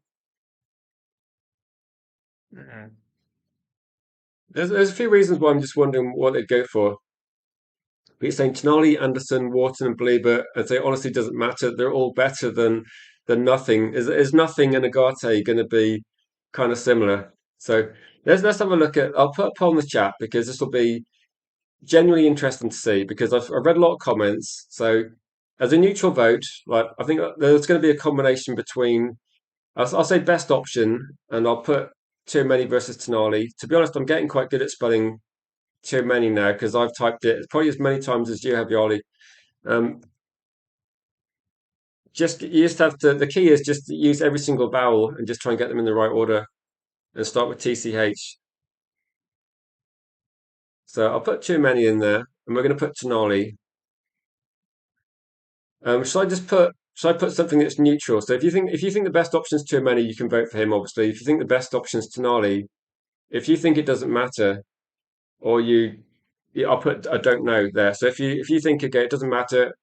Mhm. There's a few reasons why I'm just wondering what they'd go for. He's saying Tonali, Anderson, Wharton, and Belieber, and say honestly doesn't matter. They're all better than nothing. Is nothing and Agate going to be kind of similar? So let's have a look at. I'll put a poll in the chat because this will be genuinely interesting to see because I've read a lot of comments. So as a neutral vote, like I think there's going to be a combination between I'll say best option, and I'll put too many versus Tonali. To be honest, I'm getting quite good at spelling too many now because I've typed it probably as many times as you have, Yoli. Um, you just have to. The key is just to use every single vowel and just try and get them in the right order, and start with TCH. So I'll put too many in there, and we're going to put Tonali. Should I just put? Should I put something that's neutral? So if you think the best option is too many, you can vote for him. Obviously, if you think the best option is Tonali, if you think it doesn't matter, or yeah, I'll put I don't know there. So if you think okay, it doesn't matter,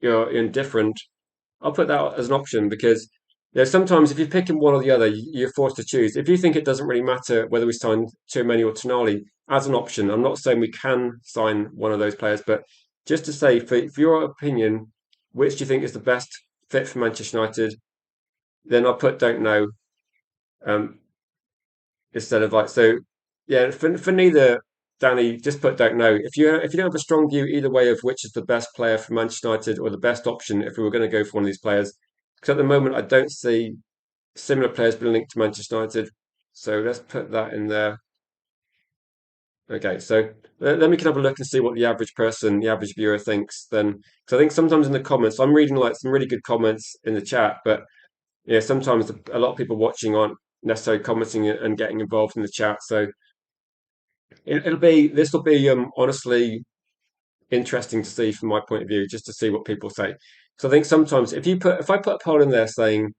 you're indifferent. I'll put that as an option because sometimes if you're picking one or the other, you're forced to choose. If you think it doesn't really matter whether we sign too many or Tonali as an option, I'm not saying we can sign one of those players, but just to say, for your opinion, which do you think is the best fit for Manchester United? Then I'll put don't know um, instead of like so. Yeah, for neither, Danny, just put don't know. If you don't have a strong view either way of which is the best player for Manchester United or the best option if we were going to go for one of these players, because at the moment I don't see similar players being linked to Manchester United. So let's put that in there. Okay, so then we can have a look and see what the average person, the average viewer thinks. Then, because I think sometimes in the comments, I'm reading like some really good comments in the chat, but yeah, sometimes a lot of people watching aren't necessarily commenting and getting involved in the chat. So this will be honestly interesting to see from my point of view, just to see what people say. So I think sometimes if I put a poll in there saying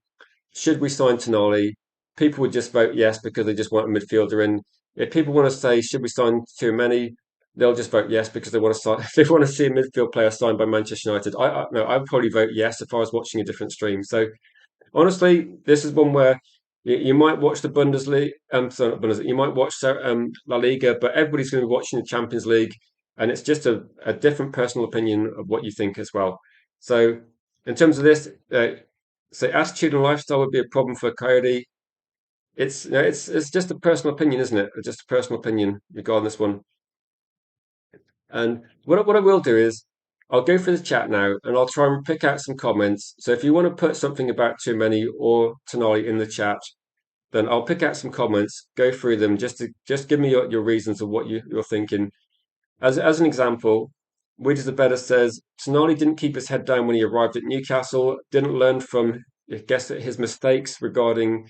should we sign Tonali, people would just vote yes because they just want a midfielder in. If people want to say should we sign too many, they'll just vote yes because they want to sign. If they want to see a midfield player signed by Manchester United, no, I would probably vote yes if I was watching a different stream. So honestly, this is one where you might watch the Bundesliga. Sorry, not Bundesliga. You might watch La Liga, but everybody's going to be watching the Champions League, and it's just a different personal opinion of what you think as well. So, in terms of this, so attitude and lifestyle would be a problem for Coyote. It's just a personal opinion, isn't it? Just a personal opinion regarding this one. And what I will do is I'll go through the chat now and I'll try and pick out some comments. So if you want to put something about too many or Tonali in the chat, then I'll pick out some comments, go through them just give me your reasons of what you're thinking. As an example, Wages the Better says Tonali didn't keep his head down when he arrived at Newcastle, didn't learn from I guess his mistakes regarding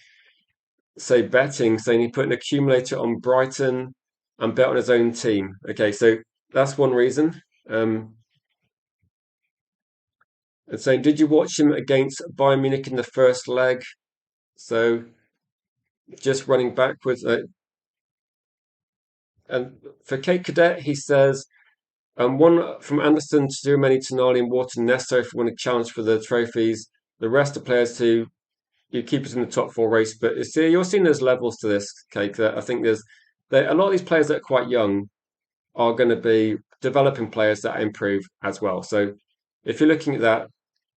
say betting, saying he put an accumulator on Brighton and bet on his own team. Okay, so that's one reason. And saying, did you watch him against Bayern Munich in the first leg? So just running backwards. And for Kate Cadet, he says, one from Anderson to Tchouameni, Tonali, and Wharton necessary for winning challenge for the trophies. The rest are players who you keep us in the top four race. But see, you're seeing there's levels to this, Kate. That I think a lot of these players that are quite young are going to be developing players that improve as well. So if you're looking at that,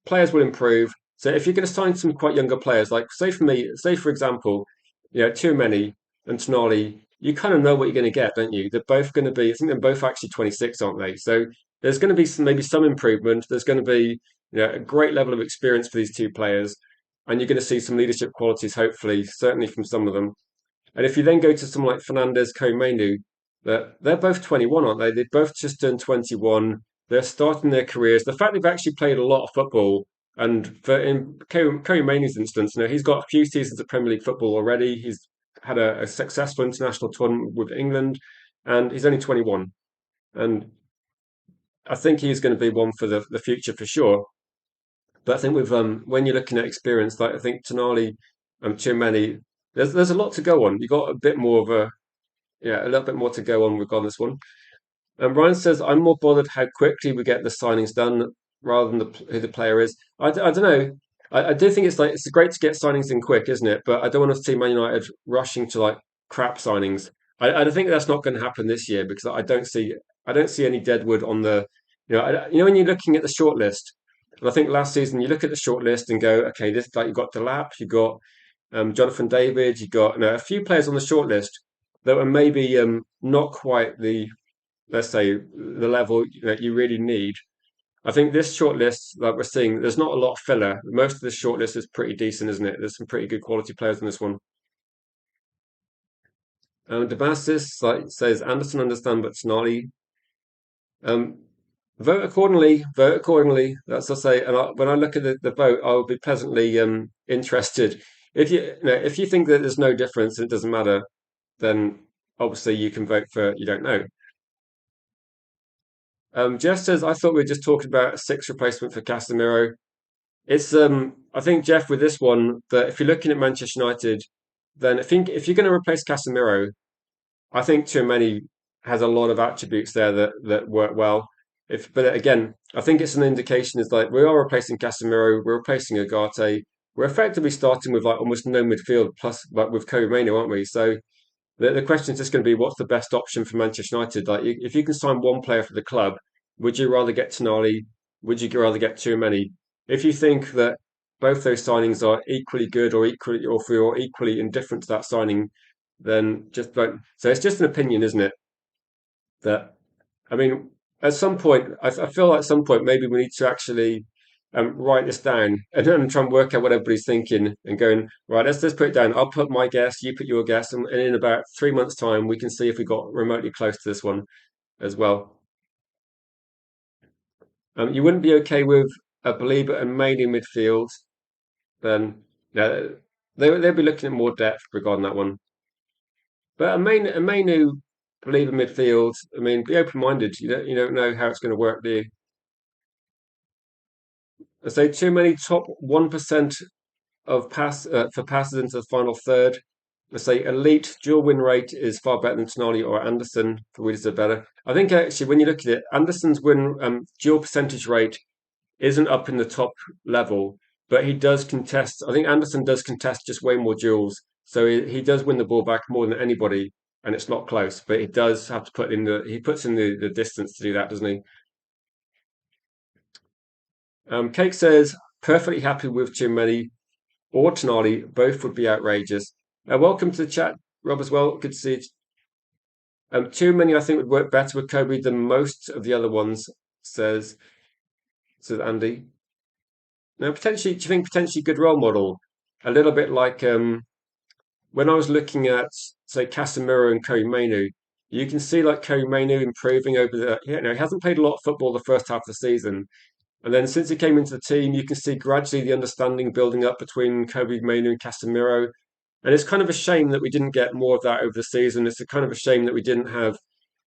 players will improve. So if you're going to sign some quite younger players, like say for example, Tchouameni and Tonali, you kind of know what you're going to get, don't you? They're both going to be. I think they're both actually 26, aren't they? So there's going to be maybe some improvement. There's going to be a great level of experience for these two players, and you're going to see some leadership qualities, hopefully, certainly from some of them. And if you then go to someone like Fernandez, Komenu, they're both 21, aren't they? They've both just turned 21. They're starting their careers. The fact they've actually played a lot of football, and in Koeman's instance, he's got a few seasons of Premier League football already. He's had a successful international tournament with England, and he's only 21. And I think he's going to be one for the future for sure. But I think with when you're looking at experience, like I think Tonali Too many. There's a lot to go on. You got a bit more of a yeah, a little bit more to go on regarding this one. And Ryan says, I'm more bothered how quickly we get the signings done rather than who the player is. I don't know. I do think it's like it's great to get signings in quick, isn't it? But I don't want to see Man United rushing to like crap signings. I don't think that's not going to happen this year because I don't see any deadwood on the when you're looking at the shortlist, and I think last season you look at the shortlist and go, okay, this like you've got Delap, you've got Jonathan David, you've got a few players on the shortlist that were maybe not quite the let's say the level that you really need. I think this shortlist, like we're seeing, there's not a lot of filler. Most of the shortlist is pretty decent, isn't it? There's some pretty good quality players in this one. Damascus like says Anderson understand, but Snarly. Um, vote accordingly. Vote accordingly. That's what I say. And when I look at the vote, I will be pleasantly interested. If you think that there's no difference and it doesn't matter, then obviously you can vote for you don't know. Jeff says I thought we were just talking about a six replacement for Casemiro. It's I think Jeff with this one that if you're looking at Manchester United, then I think if you're going to replace Casemiro, I think Tchouameni has a lot of attributes there that work well. If but again, I think it's an indication is like we are replacing Casemiro, we're replacing Ugarte, we're effectively starting with like almost no midfield plus like with Kobe, aren't we? So the question is just going to be what's the best option for Manchester United? Like, if you can sign one player for the club, would you rather get Tonali? Would you rather get too many? If you think that both those signings are equally good or equally or if you're equally indifferent to that signing, then just vote. So it's just an opinion, isn't it? That I mean, at some point, I feel like at some point maybe we need to actually write this down and then try and work out what everybody's thinking and going, right, let's put it down. I'll put my guess, you put your guess, and in about 3 months' time, we can see if we got remotely close to this one as well. You wouldn't be okay with a believer and mainly midfield, then yeah, they'll be looking at more depth regarding that one. But a main new believer midfield, I mean, be open minded. You don't know how it's going to work, do you? I say too many top 1% of for passes into the final third. I say elite dual win rate is far better than Tonali or Anderson. For we deserve better. I think actually when you look at it, Anderson's win dual percentage rate isn't up in the top level, but he does contest. I think Anderson does contest just way more duels, so he does win the ball back more than anybody, and it's not close. But he does have to put in he puts in the distance to do that, doesn't he? Cake says perfectly happy with Chimbeni or Tonali. Both would be outrageous. Welcome to the chat, Rob, as well. Good to see you. Too many, I think, would work better with Kobe than most of the other ones, says says Andy. Now, potentially, do you think potentially good role model? A little bit like when I was looking at, say, Casemiro and Kobe, you can see like Kobe improving over he hasn't played a lot of football the first half of the season. And then since he came into the team, you can see gradually the understanding building up between Kobe Mainoo and Casemiro. And it's kind of a shame that we didn't get more of that over the season. It's a kind of a shame that we didn't have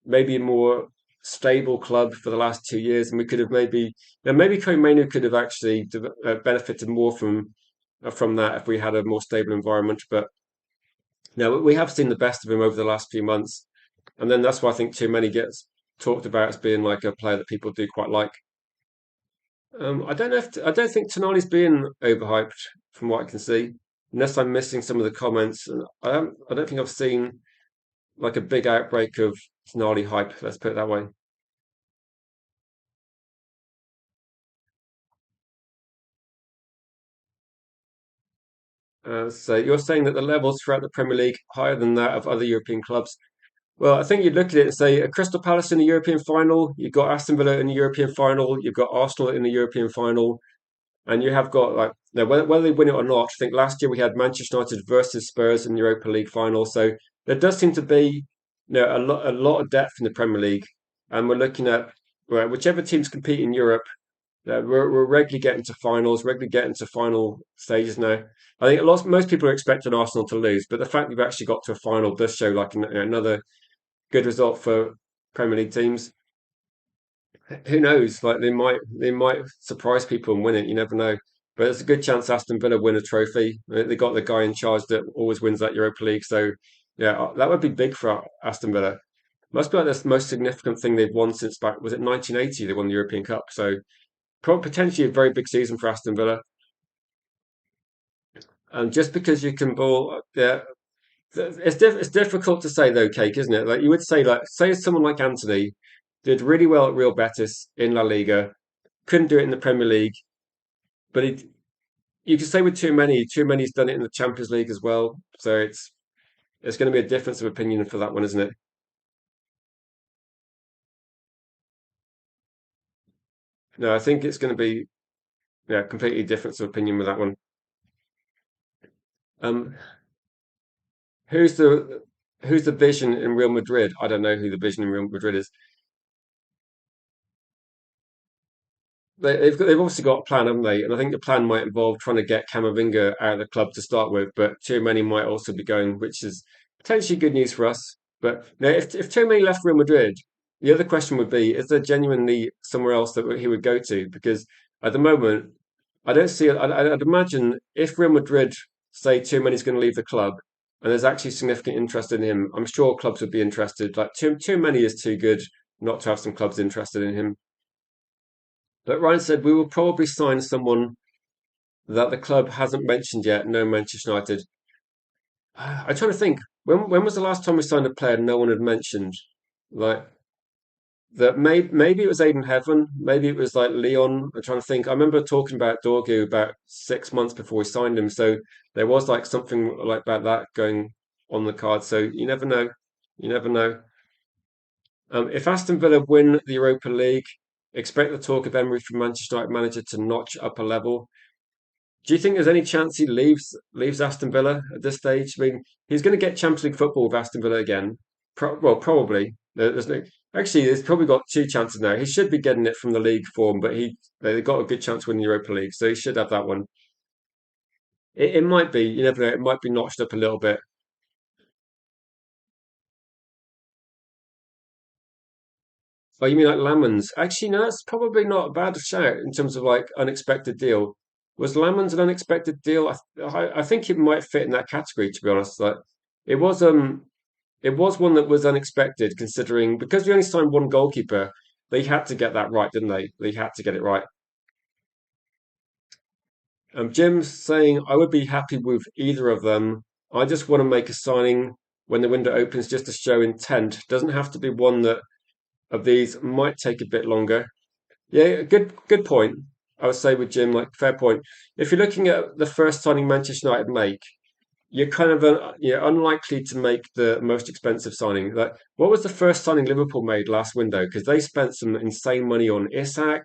maybe a more stable club for the last 2 years, and we could have maybe Koemenu could have actually benefited more from that if we had a more stable environment. But no, we have seen the best of him over the last few months, and then that's why I think too many gets talked about as being like a player that people do quite like. I don't know I don't think Tonali's being overhyped from what I can see, unless I'm missing some of the comments. And I don't think I've seen like a big outbreak of Tonali hype. Let's put it that way. So you're saying that the levels throughout the Premier League higher than that of other European clubs. Well, I think you'd look at it and say a Crystal Palace in the European final, you've got Aston Villa in the European final, you've got Arsenal in the European final, and you have got like now whether they win it or not. I think last year we had Manchester United versus Spurs in the Europa League final, so there does seem to be a lot of depth in the Premier League, and we're looking at right, whichever teams compete in Europe. We're regularly getting to finals, regularly getting to final stages now. I think most people are expecting Arsenal to lose, but the fact we've actually got to a final does show like another good result for Premier League teams. Who knows? Like they might surprise people and win it. You never know. but there's a good chance Aston Villa win a trophy. They got the guy in charge that always wins that Europa League. So yeah, that would be big for Aston Villa. Must be like the most significant thing they've won since back, was it 1980? They won the European Cup. So potentially a very big season for Aston Villa. And just because you can ball, yeah, it's difficult to say though, Cake, isn't it? Like you would say, like say someone like Anthony did really well at Real Betis in La Liga, couldn't do it in the Premier League, but you could say with too many's done it in the Champions League as well. So it's going to be a difference of opinion for that one, isn't it? No, I think it's going to be yeah, completely difference of opinion with that one. Um, who's the vision in Real Madrid? I don't know who the vision in Real Madrid is. They've obviously got a plan, haven't they? And I think the plan might involve trying to get Camavinga out of the club to start with, but too many might also be going, which is potentially good news for us. But no, if too many left Real Madrid, the other question would be: is there genuinely somewhere else that he would go to? Because at the moment, I don't see. I'd imagine if Real Madrid say too many's going to leave the club, and there's actually significant interest in him, I'm sure clubs would be interested. Like too many is too good not to have some clubs interested in him. But Ryan said we will probably sign someone that the club hasn't mentioned yet. No, Manchester United. I'm trying to think. When was the last time we signed a player no one had mentioned? Like that, maybe it was Aiden Heaven. Maybe it was like Leon. I'm trying to think. I remember talking about Dorgu about 6 months before we signed him. So there was like something like about that going on the card. So you never know. You never know. If Aston Villa win the Europa League, expect the talk of Emery from Manchester United manager to notch up a level. Do you think there's any chance he leaves Aston Villa at this stage? I mean, he's going to get Champions League football with Aston Villa again. Well, probably. There's no, actually, there's probably got two chances now. He should be getting it from the league form, but they've got a good chance winning the Europa League, so he should have that one. It might be, you never know, it might be notched up a little bit. Oh, you mean like Lamans? Actually, no, that's probably not a bad shout in terms of like unexpected deal. Was Lamans an unexpected deal? I think it might fit in that category, to be honest. Like it was it was one that was unexpected considering because we only signed one goalkeeper, they had to get that right, didn't they? They had to get it right. Jim's saying I would be happy with either of them. I just want to make a signing when the window opens just to show intent. Doesn't have to be one that of these might take a bit longer. Yeah, good point. I would say with Jim, like fair point. If you're looking at the first signing Manchester United make, you're kind of you're unlikely to make the most expensive signing. Like, what was the first signing Liverpool made last window? Because they spent some insane money on Isak,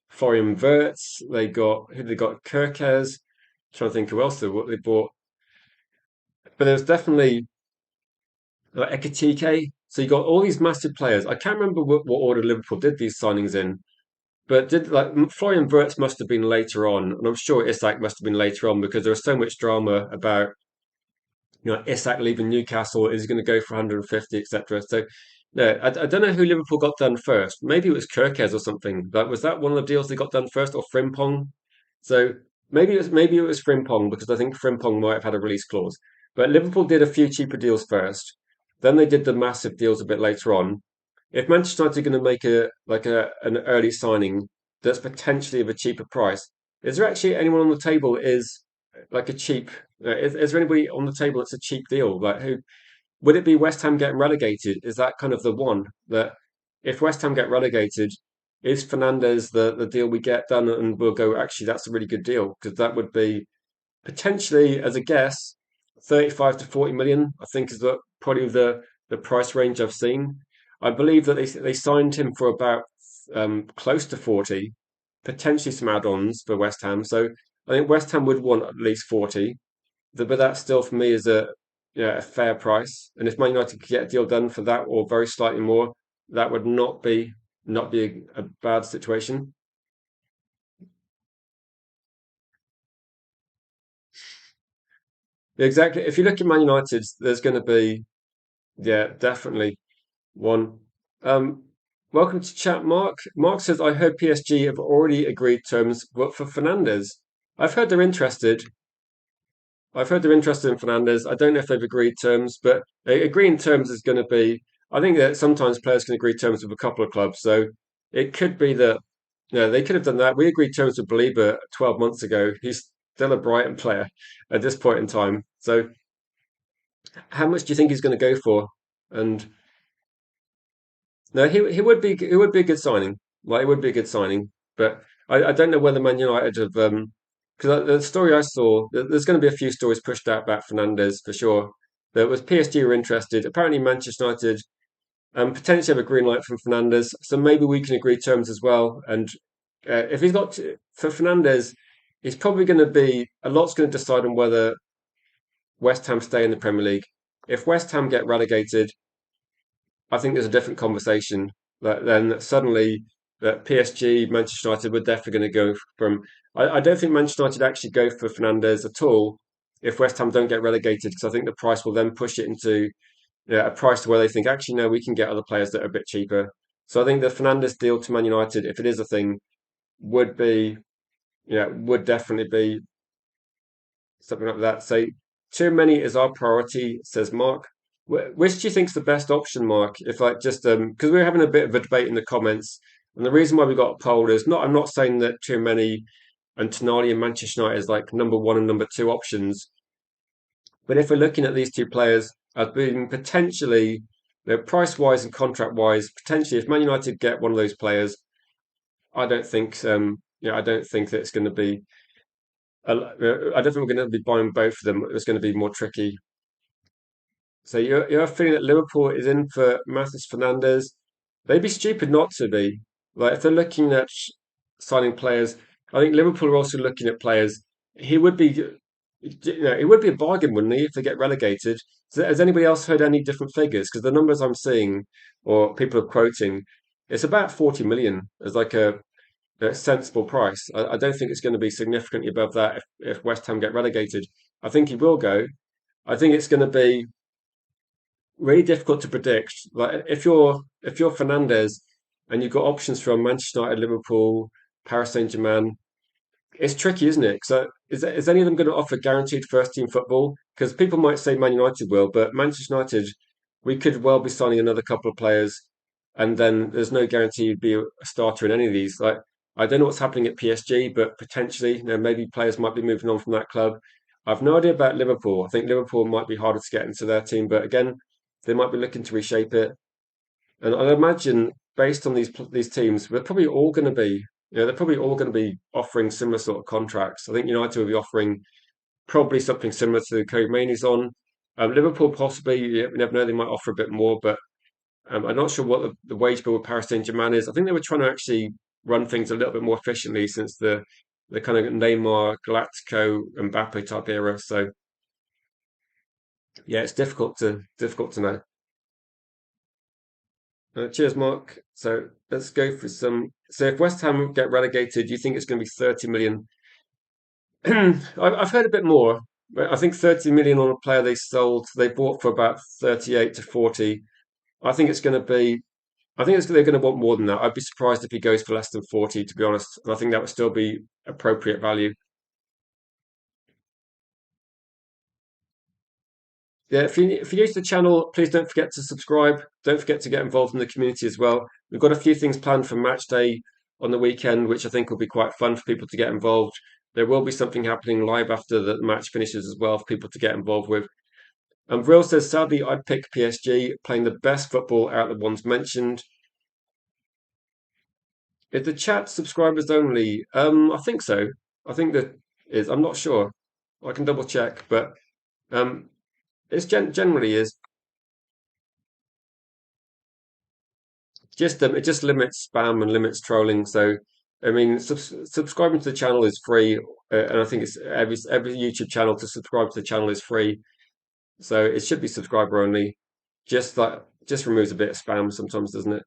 Florian Wirtz. They got who they got Kirkes. Trying to think who else what they bought, but there was definitely Ekitike. So you got all these massive players. I can't remember what order Liverpool did these signings in, but did like Florian Wirtz must have been later on, and I'm sure Isak must have been later on because there was so much drama about Isak leaving Newcastle is going to go for 150, etc. So, no, I don't know who Liverpool got done first. Maybe it was Kirkes or something. Like, was that one of the deals they got done first, or Frimpong? So maybe it was Frimpong because I think Frimpong might have had a release clause. But Liverpool did a few cheaper deals first. Then they did the massive deals a bit later on. If Manchester United are going to make an early signing that's potentially of a cheaper price, is there actually anyone on the table is like a cheap? Is there anybody on the table that's a cheap deal? Like who would it be? West Ham getting relegated? Is that kind of the one that if West Ham get relegated, is Fernandez the deal we get done and we'll go? Actually, that's a really good deal because that would be potentially, as a guess, 35 to 40 million. I think is probably the price range I've seen. I believe that they signed him for about close to 40, potentially some add-ons for West Ham. So I think West Ham would want at least 40. But that still for me is a fair price. And if Man United could get a deal done for that or very slightly more, that would not be a bad situation. Exactly. If you look at Man United, there's going to be yeah, definitely one. Um, Welcome to chat, Mark. Mark says, I heard PSG have already agreed terms for Fernandez. I've heard they're interested. I've heard they're interested in Fernandez. I don't know if they've agreed terms, but agreeing terms is going to be. I think that sometimes players can agree terms with a couple of clubs, so it could be that. They could have done that. We agreed terms with Baleba 12 months ago. He's still a Brighton player at this point in time. So, how much do you think he's going to go for? And no, he would be a good signing. Like it would be a good signing, but I don't know whether Man United have because the story I saw there's going to be a few stories pushed out about Fernandez for sure. There was PSG were interested. Apparently Manchester United potentially have a green light from Fernandez, so maybe we can agree terms as well. And if he's got for Fernandez, he's probably going to be a lot's going to decide on whether West Ham stay in the Premier League. If West Ham get relegated, I think there's a different conversation. That then suddenly that PSG, Manchester United, we're definitely going to go from. I don't think Manchester United actually go for Fernandez at all if West Ham don't get relegated, because I think the price will then push it into a price to where they think actually no, we can get other players that are a bit cheaper. So I think the Fernandez deal to Man United, if it is a thing, would be would definitely be something like that. So too many is our priority, says Mark. Which do you think's the best option, Mark? If like just because we're having a bit of a debate in the comments, and the reason why we got a poll is not. I'm not saying that too many and Tonali and Manchester United is like number one and number two options, but if we're looking at these two players as being potentially, price wise and contract wise, potentially if Man United get one of those players, I don't think I don't think that it's going to be. I don't think we're going to be buying both of them. It's going to be more tricky. So you're feeling that Liverpool is in for Matheus Fernandes. They'd be stupid not to be. Like if they're looking at signing players, I think Liverpool are also looking at players. He would be, it would be a bargain, wouldn't he, if they get relegated? So has anybody else heard any different figures? Because the numbers I'm seeing or people are quoting, it's about 40 million as like a sensible price. I don't think it's going to be significantly above that if West Ham get relegated. I think he will go. I think it's going to be really difficult to predict. Like if you're Fernandez and you've got options from Manchester United, Liverpool, Paris Saint-Germain, it's tricky, isn't it? So is any of them going to offer guaranteed first team football? Because people might say Man United will, but Manchester United, we could well be signing another couple of players, and then there's no guarantee you'd be a starter in any of these. Like I don't know what's happening at PSG, but potentially, maybe players might be moving on from that club. I've no idea about Liverpool. I think Liverpool might be harder to get into their team, but again, they might be looking to reshape it. And I imagine based on these teams, they're probably all going to be, they're probably all going to be offering similar sort of contracts. I think United will be offering probably something similar to Coumani's on. Liverpool possibly, you never know, they might offer a bit more, but I'm not sure what the wage bill with Paris Saint-Germain is. I think they were trying to actually run things a little bit more efficiently since the kind of Neymar, Galactico, Mbappe type era. So yeah, it's difficult to know. Cheers, Mark. So let's go for some. So if West Ham get relegated, you think it's going to be 30 million? I've heard a bit more. I think 30 million on a player they bought for about 38 to 40. I think it's going to be. I think they're going to want more than that. I'd be surprised if he goes for less than 40, to be honest. And I think that would still be appropriate value. Yeah, if you're new to the channel, please don't forget to subscribe. Don't forget to get involved in the community as well. We've got a few things planned for match day on the weekend, which I think will be quite fun for people to get involved. There will be something happening live after the match finishes as well for people to get involved with. And Vril says, sadly, I'd pick PSG playing the best football out of the ones mentioned. Is the chat subscribers only? I think so. I think that is. I'm not sure. I can double check, but um, it's generally is. It just limits spam and limits trolling. So, I mean, subscribing to the channel is free, and I think it's every YouTube channel to subscribe to the channel is free. So it should be subscriber only. Just removes a bit of spam sometimes, doesn't it?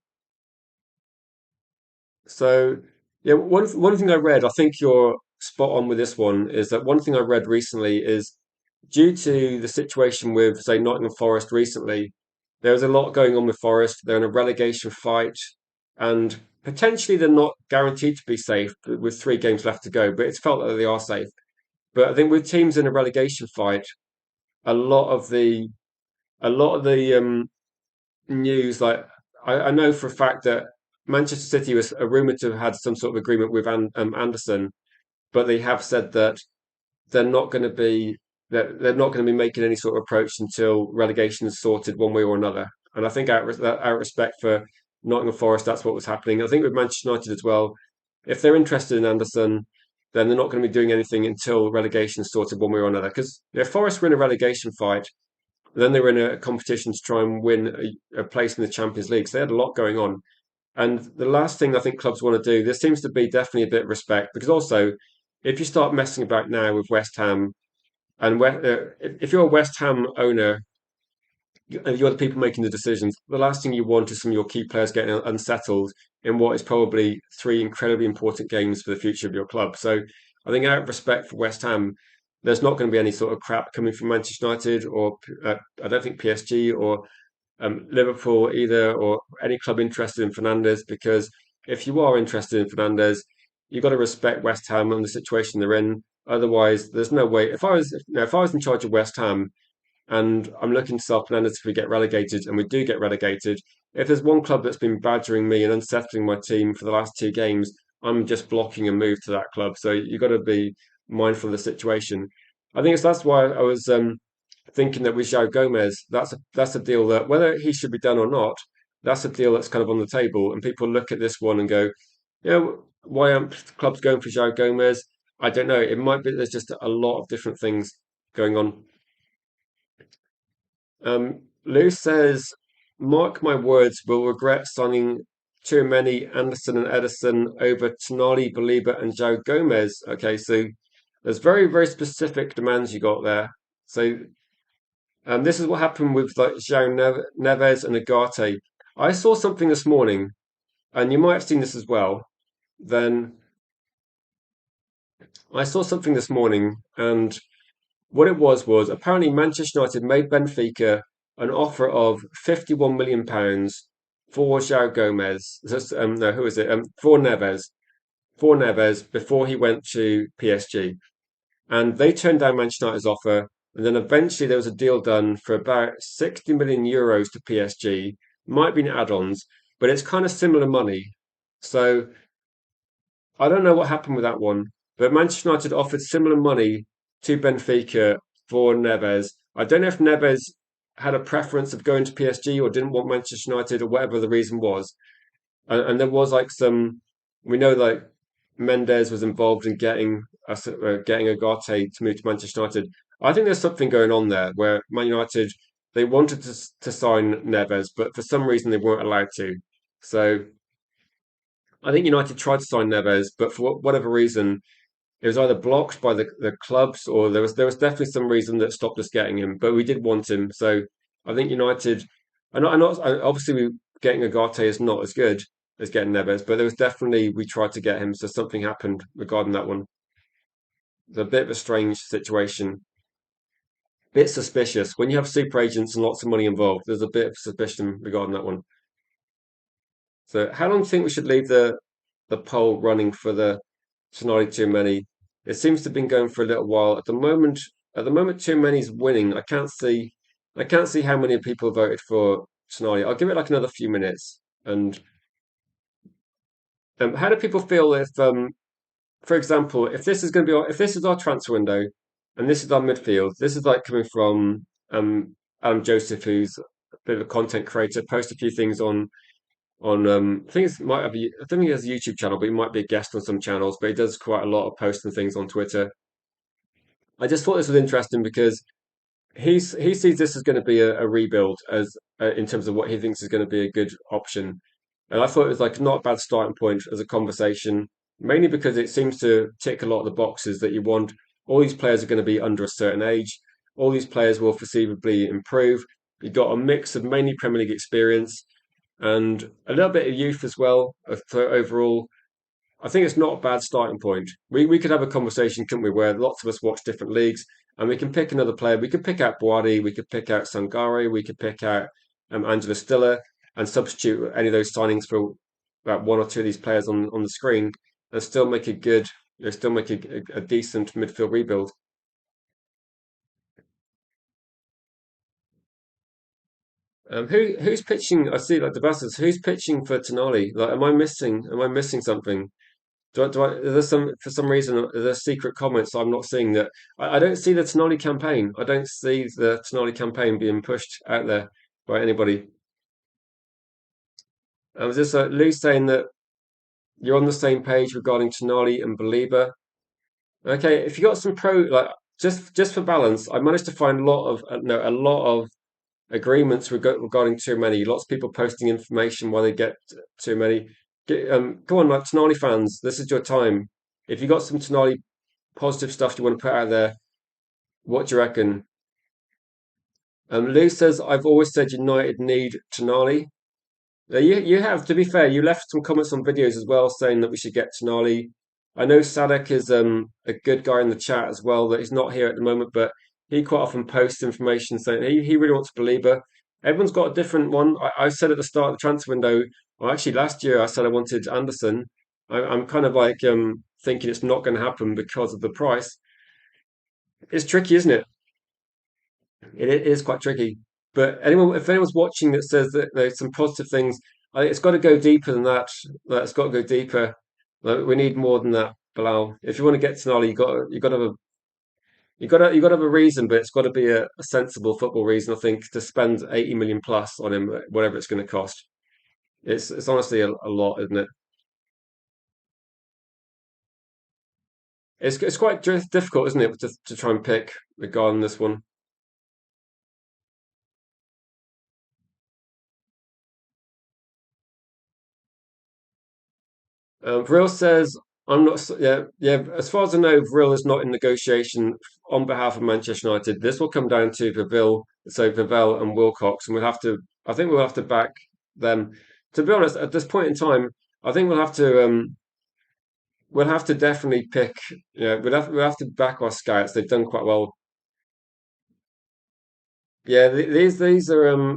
So yeah, one thing I read, I think you're spot on with this one, is that one thing I read recently is due to the situation with, say, Nottingham Forest recently, there was a lot going on with Forest. They're in a relegation fight. and potentially they're not guaranteed to be safe with 3 games left to go, but it's felt that they are safe. But I think with teams in a relegation fight, a lot of the news, like I know for a fact that Manchester City was rumored to have had some sort of agreement with Anderson, but they have said that they're not going to be they're not going to be making any sort of approach until relegation is sorted one way or another. And I think out of respect for Nottingham Forest, that's what was happening. I think with Manchester United as well, if they're interested in Anderson, then they're not going to be doing anything until relegation is sorted one way or another. Because if Forest were in a relegation fight, then they were in a competition to try and win a place in the Champions League. So they had a lot going on. And the last thing I think clubs want to do, there seems to be definitely a bit of respect because also, if you start messing about now with West Ham, and if you're a West Ham owner, you're the people making the decisions. The last thing you want is some of your key players getting unsettled in what is probably 3 incredibly important games for the future of your club. So I think out of respect for West Ham, there's not going to be any sort of crap coming from Manchester United or I don't think PSG or Liverpool either, or any club interested in Fernandez, because if you are interested in Fernandez, you've got to respect West Ham and the situation they're in. Otherwise, there's no way. If I was in charge of West Ham and I'm looking to sell Fernandez if we get relegated, and we do get relegated, if there's one club that's been badgering me and unsettling my team for the last 2 games, I'm just blocking a move to that club. So you've got to be mindful of the situation. That's why I was thinking that with João Gomez, that's a deal that whether he should be done or not, that's a deal that's kind of on the table, and people look at this one and go, why aren't clubs going for João Gomez? I don't know. It might be there's just a lot of different things going on. Lou says, "Mark my words, we'll regret signing Tchouameni, Anderson, and Edison over Tonali, Baleba, and João Gomez." Okay, so there's very, very specific demands you got there. So this is what happened with like Neves and Agate. I saw something this morning, and you might have seen this as well. Then I saw something this morning, and what it was apparently Manchester United made Benfica an offer of £51 million for João Gomez. No, who is it? For Neves before he went to PSG, and they turned down Manchester United's offer. And then eventually there was a deal done for about €60 million to PSG. Might be add-ons, but it's kind of similar money. So I don't know what happened with that one, but Manchester United offered similar money to Benfica for Neves. I don't know if Neves had a preference of going to PSG or didn't want Manchester United or whatever the reason was. And there was like we know like Mendes was involved in getting Agate to move to Manchester United. I think there's something going on there where Man United they wanted to sign Neves, but for some reason they weren't allowed to. So I think United tried to sign Neves, but for whatever reason, it was either blocked by the clubs or there was definitely some reason that stopped us getting him. But we did want him, so I think United. Obviously getting Agate is not as good as getting Neves, but there was definitely we tried to get him, so something happened regarding that one. It's a bit of a strange situation, bit suspicious. When you have super agents and lots of money involved, there's a bit of suspicion regarding that one. So, how long do you think we should leave the poll running for the Tonali Too Many? It seems to have been going for a little while. At the moment, Too Many's winning. I can't see how many people voted for Tonali. I'll give it like another few minutes. And how do people feel if, for example, if this is our transfer window, and this is our midfield, this is like coming from Adam Joseph, who's a bit of a content creator, post a few things on I think I don't think he has a YouTube channel, but he might be a guest on some channels, but he does quite a lot of posts and things on Twitter. I just thought this was interesting because he sees this as going to be a rebuild as in terms of what he thinks is going to be a good option. And I thought it was like not a bad starting point as a conversation, mainly because it seems to tick a lot of the boxes that you want. All these players are going to be under a certain age. All these players will foreseeably improve. You've got a mix of mainly Premier League experience and a little bit of youth as well. So overall, I think it's not a bad starting point. We could have a conversation, couldn't we, where lots of us watch different leagues and we can pick another player. We could pick out Boadi, we could pick out Sangare, we could pick out Angela Stiller and substitute any of those signings for about one or two of these players on the screen and still make a good, still make a decent midfield rebuild. Who's pitching? I see like the Bastards. Who's pitching for Tonali? Like, am I missing? Am I missing something? Is there some for some reason? Are there secret comments I'm not seeing that? I don't see the Tonali campaign. I don't see the Tonali campaign being pushed out there by anybody. I was just Lou saying that you're on the same page regarding Tonali and Baleba. Okay, if you got some pro like just for balance, I managed to find a lot of no a lot of agreements regarding too many. Lots of people posting information why they get too many. Come on, like Tonali fans, this is your time. If you got some Tonali positive stuff you want to put out there, what do you reckon? Lou says I've always said United need Tonali. You have, to be fair, you left some comments on videos as well saying that we should get Tonali. I know Sadek is a good guy in the chat as well, that he's not here at the moment, but he quite often posts information saying he really wants Belieber. Everyone's got a different one. I said at the start of the transfer window, or actually last year, I said I wanted Anderson. I'm kind of like thinking it's not going to happen because of the price. It's tricky, isn't it? It is quite tricky. But if anyone's watching that says that there's some positive things, I think it's got to go deeper than that. Like, it's got to go deeper. Like, we need more than that, Bilal. If you want to get Tonali, you got to have a you got to have a reason, but it's got to be a sensible football reason. I think to spend 80 million plus on him, whatever it's going to cost. It's honestly a lot, isn't it? It's quite difficult, isn't it, to try and pick regarding this one. Vril says, I'm not, yeah. As far as I know, Vril is not in negotiation on behalf of Manchester United. This will come down to Pavel and Wilcox, and I think we'll have to back them. To be honest, at this point in time, I think we'll have to definitely pick, we'll have to back our scouts. They've done quite well. Yeah, these are,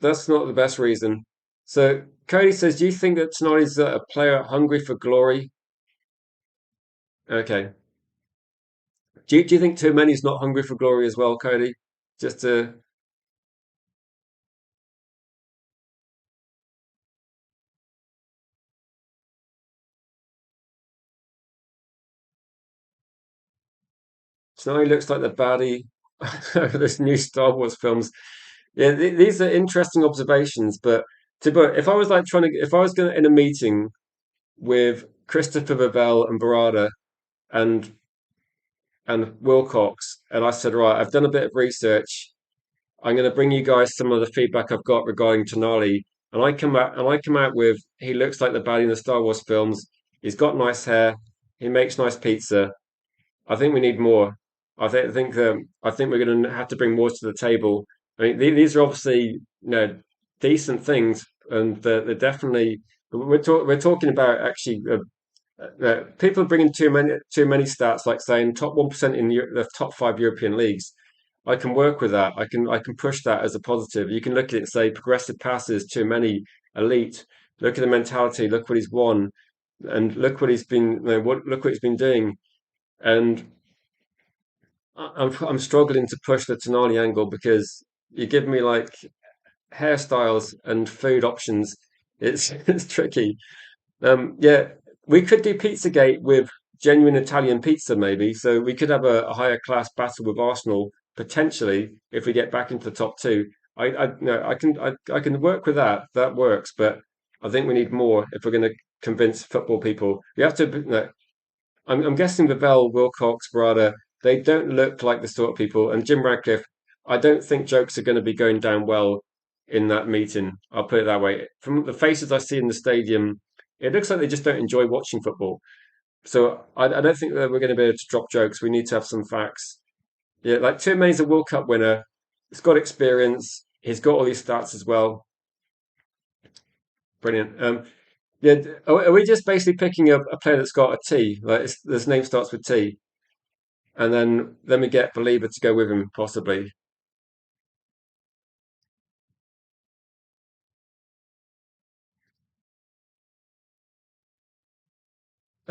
that's not the best reason. So Cody says, do you think that tonight is a player hungry for glory? Okay. Do you think too many's not hungry for glory as well, Cody? Just to Snowy looks like the baddie of this new Star Wars films. Yeah, these are interesting observations. But if I was like if I was going in a meeting with Christopher Babel and Barada and Wilcox, and I said, right, I've done a bit of research. I'm going to bring you guys some of the feedback I've got regarding Tonali, and I come out with he looks like the baddie in the Star Wars films. He's got nice hair. He makes nice pizza. I think we need more. I think we're going to have to bring more to the table. I mean, these are obviously decent things, and they're definitely we're talking about actually people are bringing too many stats, like saying top 1% in the top five European leagues. I can work with that. I can push that as a positive. You can look at it and say progressive passes, too many, elite. Look at the mentality. Look what he's won, and look what he's been. Look what he's been doing. And I'm struggling to push the Tonali angle because you give me like hairstyles and food options. It's it's tricky. Yeah, we could do Pizzagate with genuine Italian pizza, maybe. So we could have a higher class battle with Arsenal potentially if we get back into the top two. No, I can work with that. That works, but I think we need more if we're going to convince football people. We have to. No, I'm guessing Bell, Wilcox, Brada, they don't look like the sort of people. And Jim Radcliffe, I don't think jokes are going to be going down well in that meeting. I'll put it that way. From the faces I see in the stadium, it looks like they just don't enjoy watching football. So I don't think that we're going to be able to drop jokes. We need to have some facts. Yeah, like Tourmé's a World Cup winner. He's got experience. He's got all these stats as well. Brilliant. Yeah, are we just basically picking a player that's got a T? Like this name starts with T, and then we get Believer to go with him, possibly.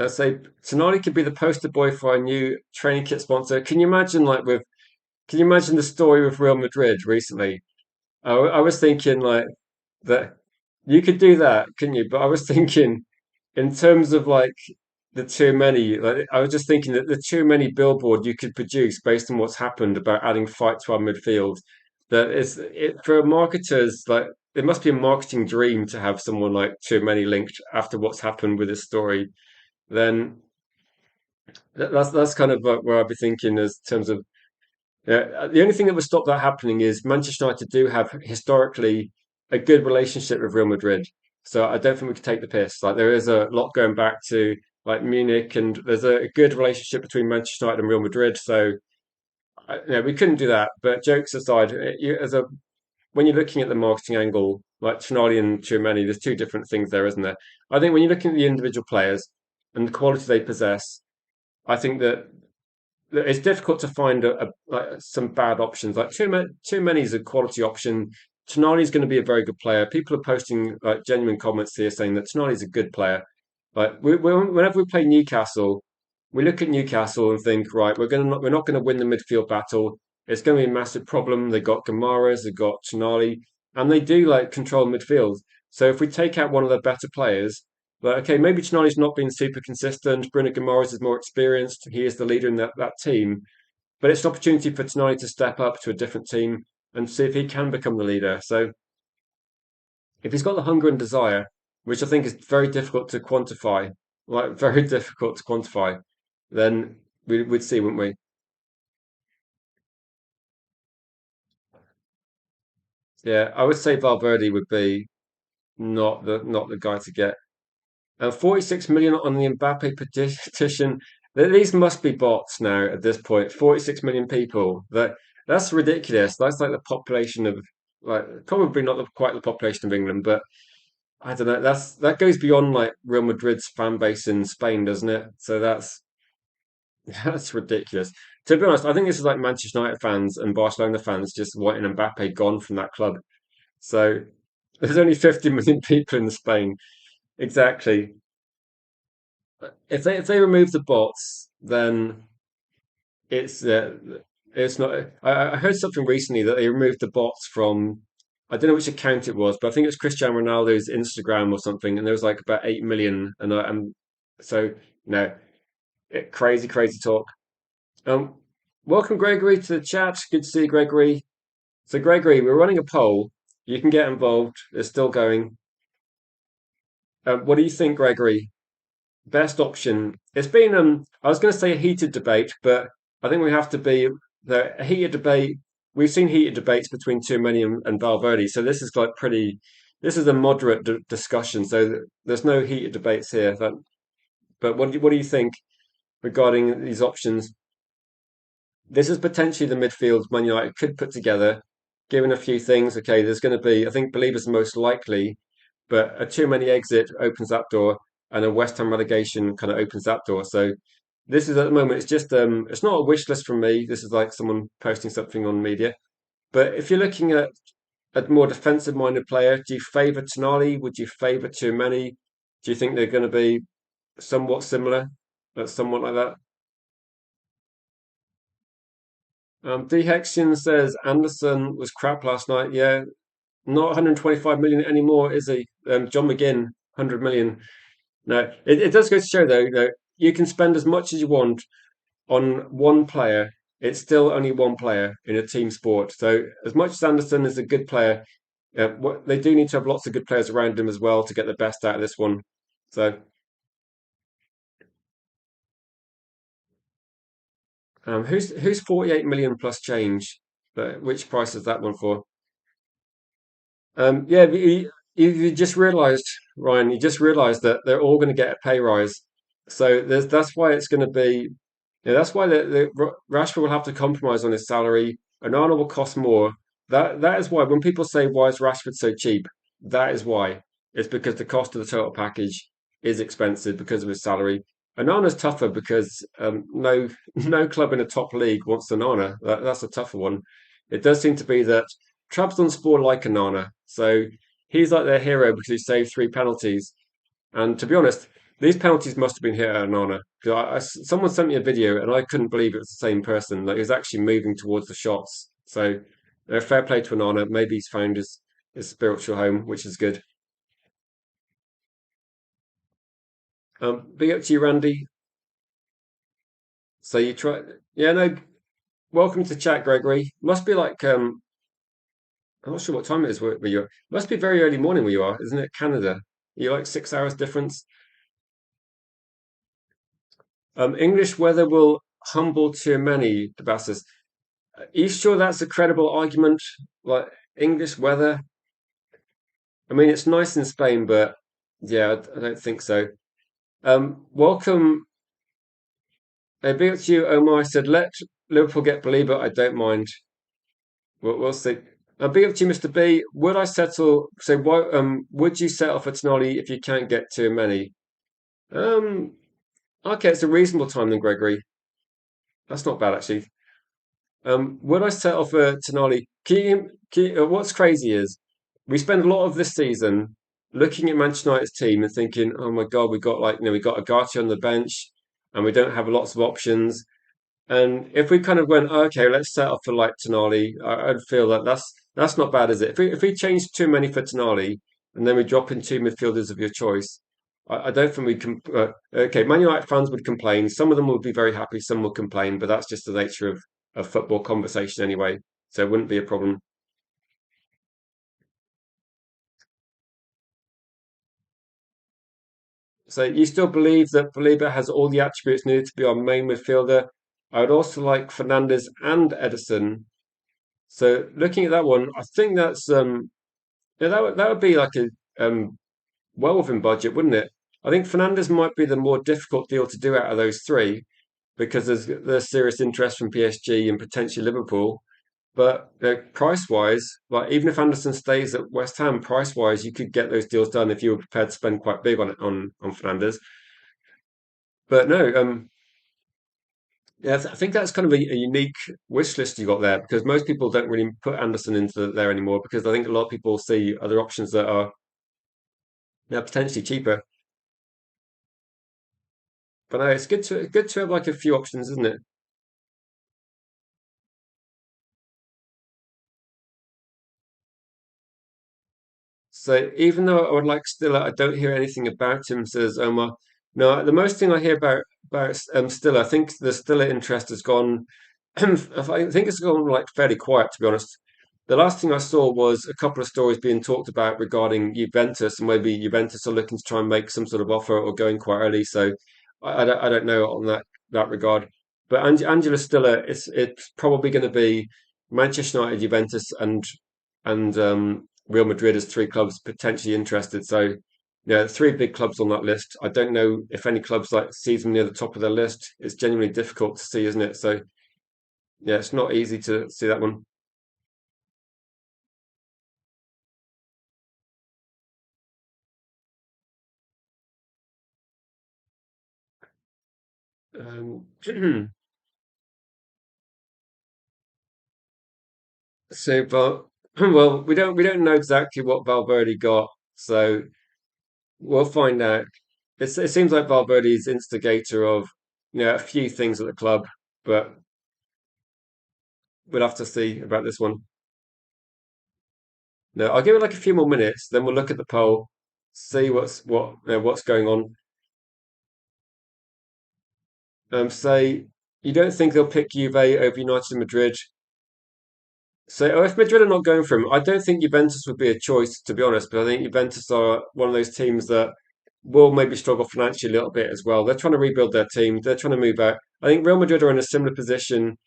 say Tonali could be the poster boy for a new training kit sponsor. Can you imagine can you imagine the story with Real Madrid recently? I was thinking like that you could do that, couldn't you? But I was thinking in terms of like the too many, like I was just thinking that the too many billboard you could produce based on what's happened about adding fight to our midfield. That is it for marketers, like it must be a marketing dream to have someone like too many linked after what's happened with this story. Then that's kind of where I'd be thinking as terms of the only thing that would stop that happening is Manchester United do have historically a good relationship with Real Madrid. So I don't think we could take the piss. Like there is a lot going back to like Munich, and there's a good relationship between Manchester United and Real Madrid. So we couldn't do that. But jokes aside, when you're looking at the marketing angle, like Tonali and Tchouameni, there's two different things there, isn't there? I think when you're looking at the individual players and the quality they possess, I think that it's difficult to find like some bad options. Like too many is a quality option. Tonali is going to be a very good player. People are posting like genuine comments here saying that Tonali is a good player. Like whenever we play Newcastle, we look at Newcastle and think, right, we're not going to win the midfield battle. It's going to be a massive problem. They got Gamaras, they got Tonali, and they do like control midfield. So if we take out one of their better players, but okay, maybe Tonali's not been super consistent. Bruno Guimaraes is more experienced. He is the leader in that team. But it's an opportunity for Tonali to step up to a different team and see if he can become the leader. So if he's got the hunger and desire, which I think is very difficult to quantify, like very difficult to quantify, then we'd see, wouldn't we? Yeah, I would say Valverde would be not the guy to get. 46 million on the Mbappe petition. These must be bots now at this point. 46 million people. That's ridiculous. That's like the population of like probably not quite the population of England, but I don't know. That goes beyond like Real Madrid's fan base in Spain, doesn't it? So that's that's ridiculous. To be honest, I think this is like Manchester United fans and Barcelona fans just wanting Mbappe gone from that club. So there's only 50 million people in Spain. Exactly. If they remove the bots, then it's uh, it's not. I heard something recently that they removed the bots from. I don't know which account it was, but I think it was Cristiano Ronaldo's Instagram or something, and there was like about 8 million, and so no, crazy, crazy talk. Um, welcome Gregory to the chat. Good to see you, Gregory. So Gregory, we're running a poll. You can get involved. It's still going. What do you think, Gregory? Best option. It's been I was going to say a heated debate, but I think we have to be a heated debate. We've seen heated debates between Tchouameni and Valverde, so this is like pretty. This is a moderate discussion, so there's no heated debates here. But what do you think regarding these options? This is potentially the midfield Man United could put together, given a few things. Okay, there's going to be. I think Belieber's most likely, but a too many exit opens that door, and a West Ham relegation kind of opens that door. So this is at the moment. It's just it's not a wish list from me. This is like someone posting something on media. But if you're looking at a more defensive minded player, do you favour Tonali? Would you favour too many? Do you think they're going to be somewhat similar? Somewhat like that. D Hexian says Anderson was crap last night. Yeah, not 125 million anymore, is he? John McGinn, 100 million. No, it does go to show though that you can spend as much as you want on one player. It's still only one player in a team sport. So as much as Anderson is a good player, they do need to have lots of good players around him as well to get the best out of this one. So who's 48 million plus change? But which price is that one for? Yeah, you just realised, Ryan, you just realised that they're all going to get a pay rise. So that's why it's going to be, that's why Rashford will have to compromise on his salary. Onana will cost more. That is why when people say why is Rashford so cheap, that is why. It's because the cost of the total package is expensive because of his salary. Onana's tougher because no club in the top league wants Onana. That's a tougher one. It does seem to be that Trabzonspor like Onana, so he's like their hero because he saved three penalties. And to be honest, These penalties must have been hit at an honour. Someone sent me a video and I couldn't believe it was the same person. Like he was actually moving towards the shots. So fair play to an honour. Maybe he's found his spiritual home, which is good. Big up to you, Randy. So you try, yeah, no. Welcome to chat, Gregory. Must be like I'm not sure what time it is where you are. Must be very early morning where you are, isn't it? Canada. You like 6 hours difference. English weather will humble too many, Debassis. Are you sure that's a credible argument? Like English weather? I mean, it's nice in Spain, but yeah, I don't think so. Welcome. Big up to you, Omar. I said, let Liverpool get Belieber. I don't mind. We'll see. Big up to you, Mr. B. Would I settle? So, why? Would you settle for Tonali if you can't get too many? Um, okay, it's a reasonable time then, Gregory. That's not bad actually. Would I settle for Tonali? What's crazy is we spend a lot of this season looking at Manchester United's team and thinking, "Oh my God, we got we got Agati on the bench, and we don't have lots of options." And if we kind of went, "Oh, okay, let's settle for like Tonali," I'd feel that that's not bad, is it? If we change too many for Tonali and then we drop in two midfielders of your choice, I don't think we can. Okay, Man United fans would complain. Some of them would be very happy. Some will complain, but that's just the nature of football conversation anyway. So it wouldn't be a problem. So you still believe that Belieber has all the attributes needed to be our main midfielder? I would also like Fernandez and Edison. So looking at that one, I think that's yeah, that would be like a well within budget, wouldn't it? I think Fernandez might be the more difficult deal to do out of those three because there's serious interest from PSG and potentially Liverpool. But price wise, like even if Anderson stays at West Ham, price wise, you could get those deals done if you were prepared to spend quite big on it on Fernandez. But no, yeah, I think that's kind of a unique wish list you got there because most people don't really put Anderson into there anymore because I think a lot of people see other options that are potentially cheaper. But no, it's good to have like a few options, isn't it? So even though I would like Stiller, I don't hear anything about him, says Omar. No, the most thing I hear about Stiller, I think the Stiller interest has gone. I think it's gone like fairly quiet, to be honest. The last thing I saw was a couple of stories being talked about regarding Juventus, and maybe Juventus are looking to try and make some sort of offer or going quite early. So I don't know on that regard. But Angela Stiller, it's probably going to be Manchester United, Juventus, and Real Madrid as three clubs potentially interested. So yeah, three big clubs on that list. I don't know if any clubs like sees them near the top of their list. It's genuinely difficult to see, isn't it? So yeah, it's not easy to see that one. Um, so, but well, we don't know exactly what Valverde got, so we'll find out. It seems like Valverde's instigator of a few things at the club, but we'll have to see about this one. No, I'll give it like a few more minutes, then we'll look at the poll, see what's going on. Say you don't think they'll pick Juve over United and Madrid. So if Madrid are not going for him, I don't think Juventus would be a choice, to be honest. But I think Juventus are one of those teams that will maybe struggle financially a little bit as well. They're trying to rebuild their team. They're trying to move out. I think Real Madrid are in a similar position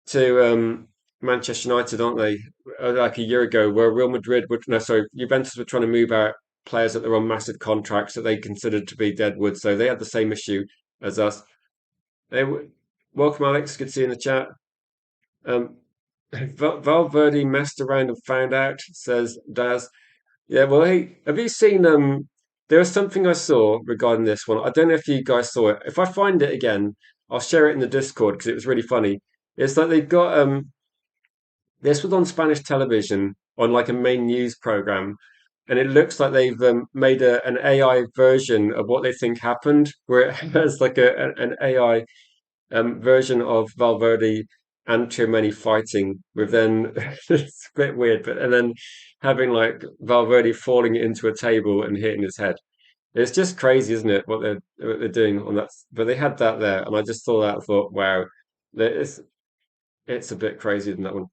to Manchester United, aren't they? Like a year ago, where Real Madrid would no, sorry, Juventus were trying to move out players that were on massive contracts that they considered to be dead wood. So they had the same issue as us. Welcome, Alex. Good to see you in the chat. Um, Valverde messed around and found out, says Daz. Yeah, well, hey, have you seen? There was something I saw regarding this one. I don't know if you guys saw it. If I find it again, I'll share it in the Discord because it was really funny. It's like they've got this was on Spanish television on like a main news program, and it looks like they've made an AI version of what they think happened, where it has like an AI version of Valverde and Tchouameni fighting, with then it's a bit weird, but and then having like Valverde falling into a table and hitting his head. It's just crazy, isn't it? What they're doing on that. But they had that there, and I just saw that. I thought, wow, it's a bit crazy, isn't that one?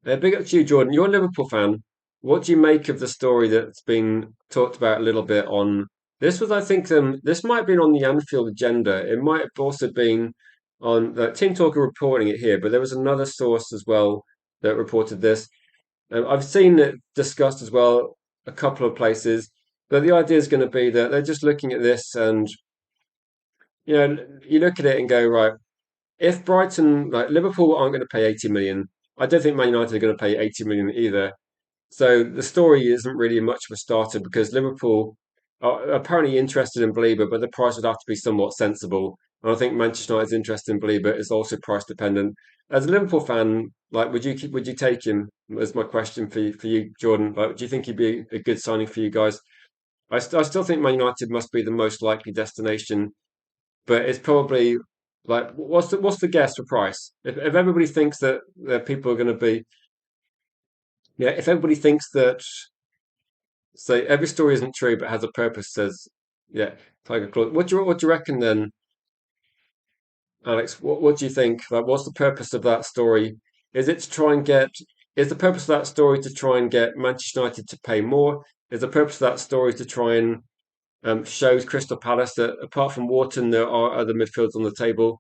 Big up to you, Jordan. You're a Liverpool fan. What do you make of the story that's been talked about a little bit on? This was, I think, this might have been on the Anfield agenda. It might have also been on Team Talker reporting it here, but there was another source as well that reported this. I've seen it discussed as well a couple of places, but the idea is going to be that they're just looking at this, and you look at it and go, right, if Brighton, like Liverpool, aren't going to pay 80 million, I don't think Man United are going to pay 80 million either. So the story isn't really much of a starter because Liverpool are apparently interested in Belieber, but the price would have to be somewhat sensible. And I think Manchester United's interest in Belieber is also price dependent. As a Liverpool fan, like, would you take him? As my question for you, Jordan. Like, do you think he'd be a good signing for you guys? I still think Man United must be the most likely destination, but it's probably like what's the guess for price? If everybody thinks that people are going to be, yeah, if everybody thinks that, so every story isn't true but has a purpose, says, yeah, Tiger Claw. What do you reckon then, Alex? What do you think? Like, what's the purpose of that story? Is it to try and get? Is the purpose of that story to try and get Manchester United to pay more? Is the purpose of that story to try and show Crystal Palace that apart from Wharton, there are other midfielders on the table?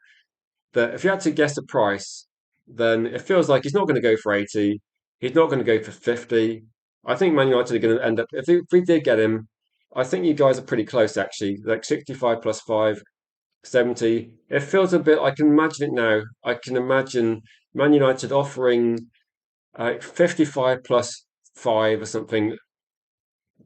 That if you had to guess a price, then it feels like he's not going to go for 80. He's not going to go for 50. I think Man United are going to end up, if we did get him, I think you guys are pretty close actually, like 65 plus 5, 70. It feels a bit, I can imagine it now. I can imagine Man United offering 55 plus 5 or something.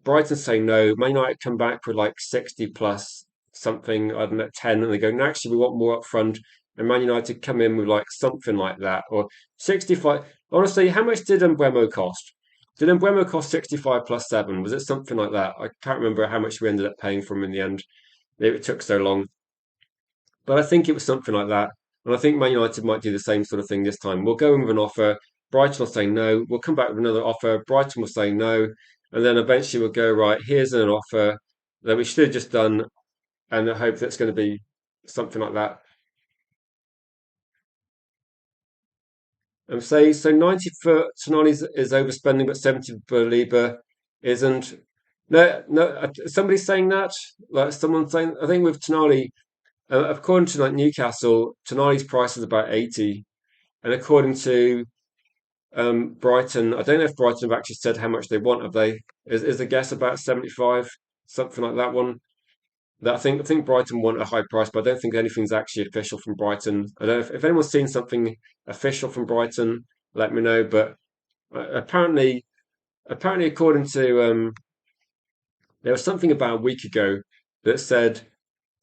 Brighton say no. Man United come back with like 60 plus something, I don't know, 10, and they go, no, actually, we want more up front. And Man United come in with like something like that, or 65. Honestly, how much did Mbeumo cost? Did Mbeumo cost 65 plus 7? Was it something like that? I can't remember how much we ended up paying for him in the end. It took so long. But I think it was something like that. And I think Man United might do the same sort of thing this time. We'll go in with an offer. Brighton will say no. We'll come back with another offer. Brighton will say no. And then eventually we'll go, right, here's an offer that we should have just done. And I hope that's going to be something like that. And say, so 90 for Tonali is overspending, but 70 for Lieber isn't. No, no, somebody's saying that. Like someone saying, I think with Tonali, according to like Newcastle, Tonali's price is about 80. And according to Brighton, I don't know if Brighton have actually said how much they want. Have they? Is the guess about 75, something like that one? That I think Brighton want a high price, but I don't think anything's actually official from Brighton. I don't know if anyone's seen something official from Brighton, let me know. But apparently, according to there was something about a week ago that said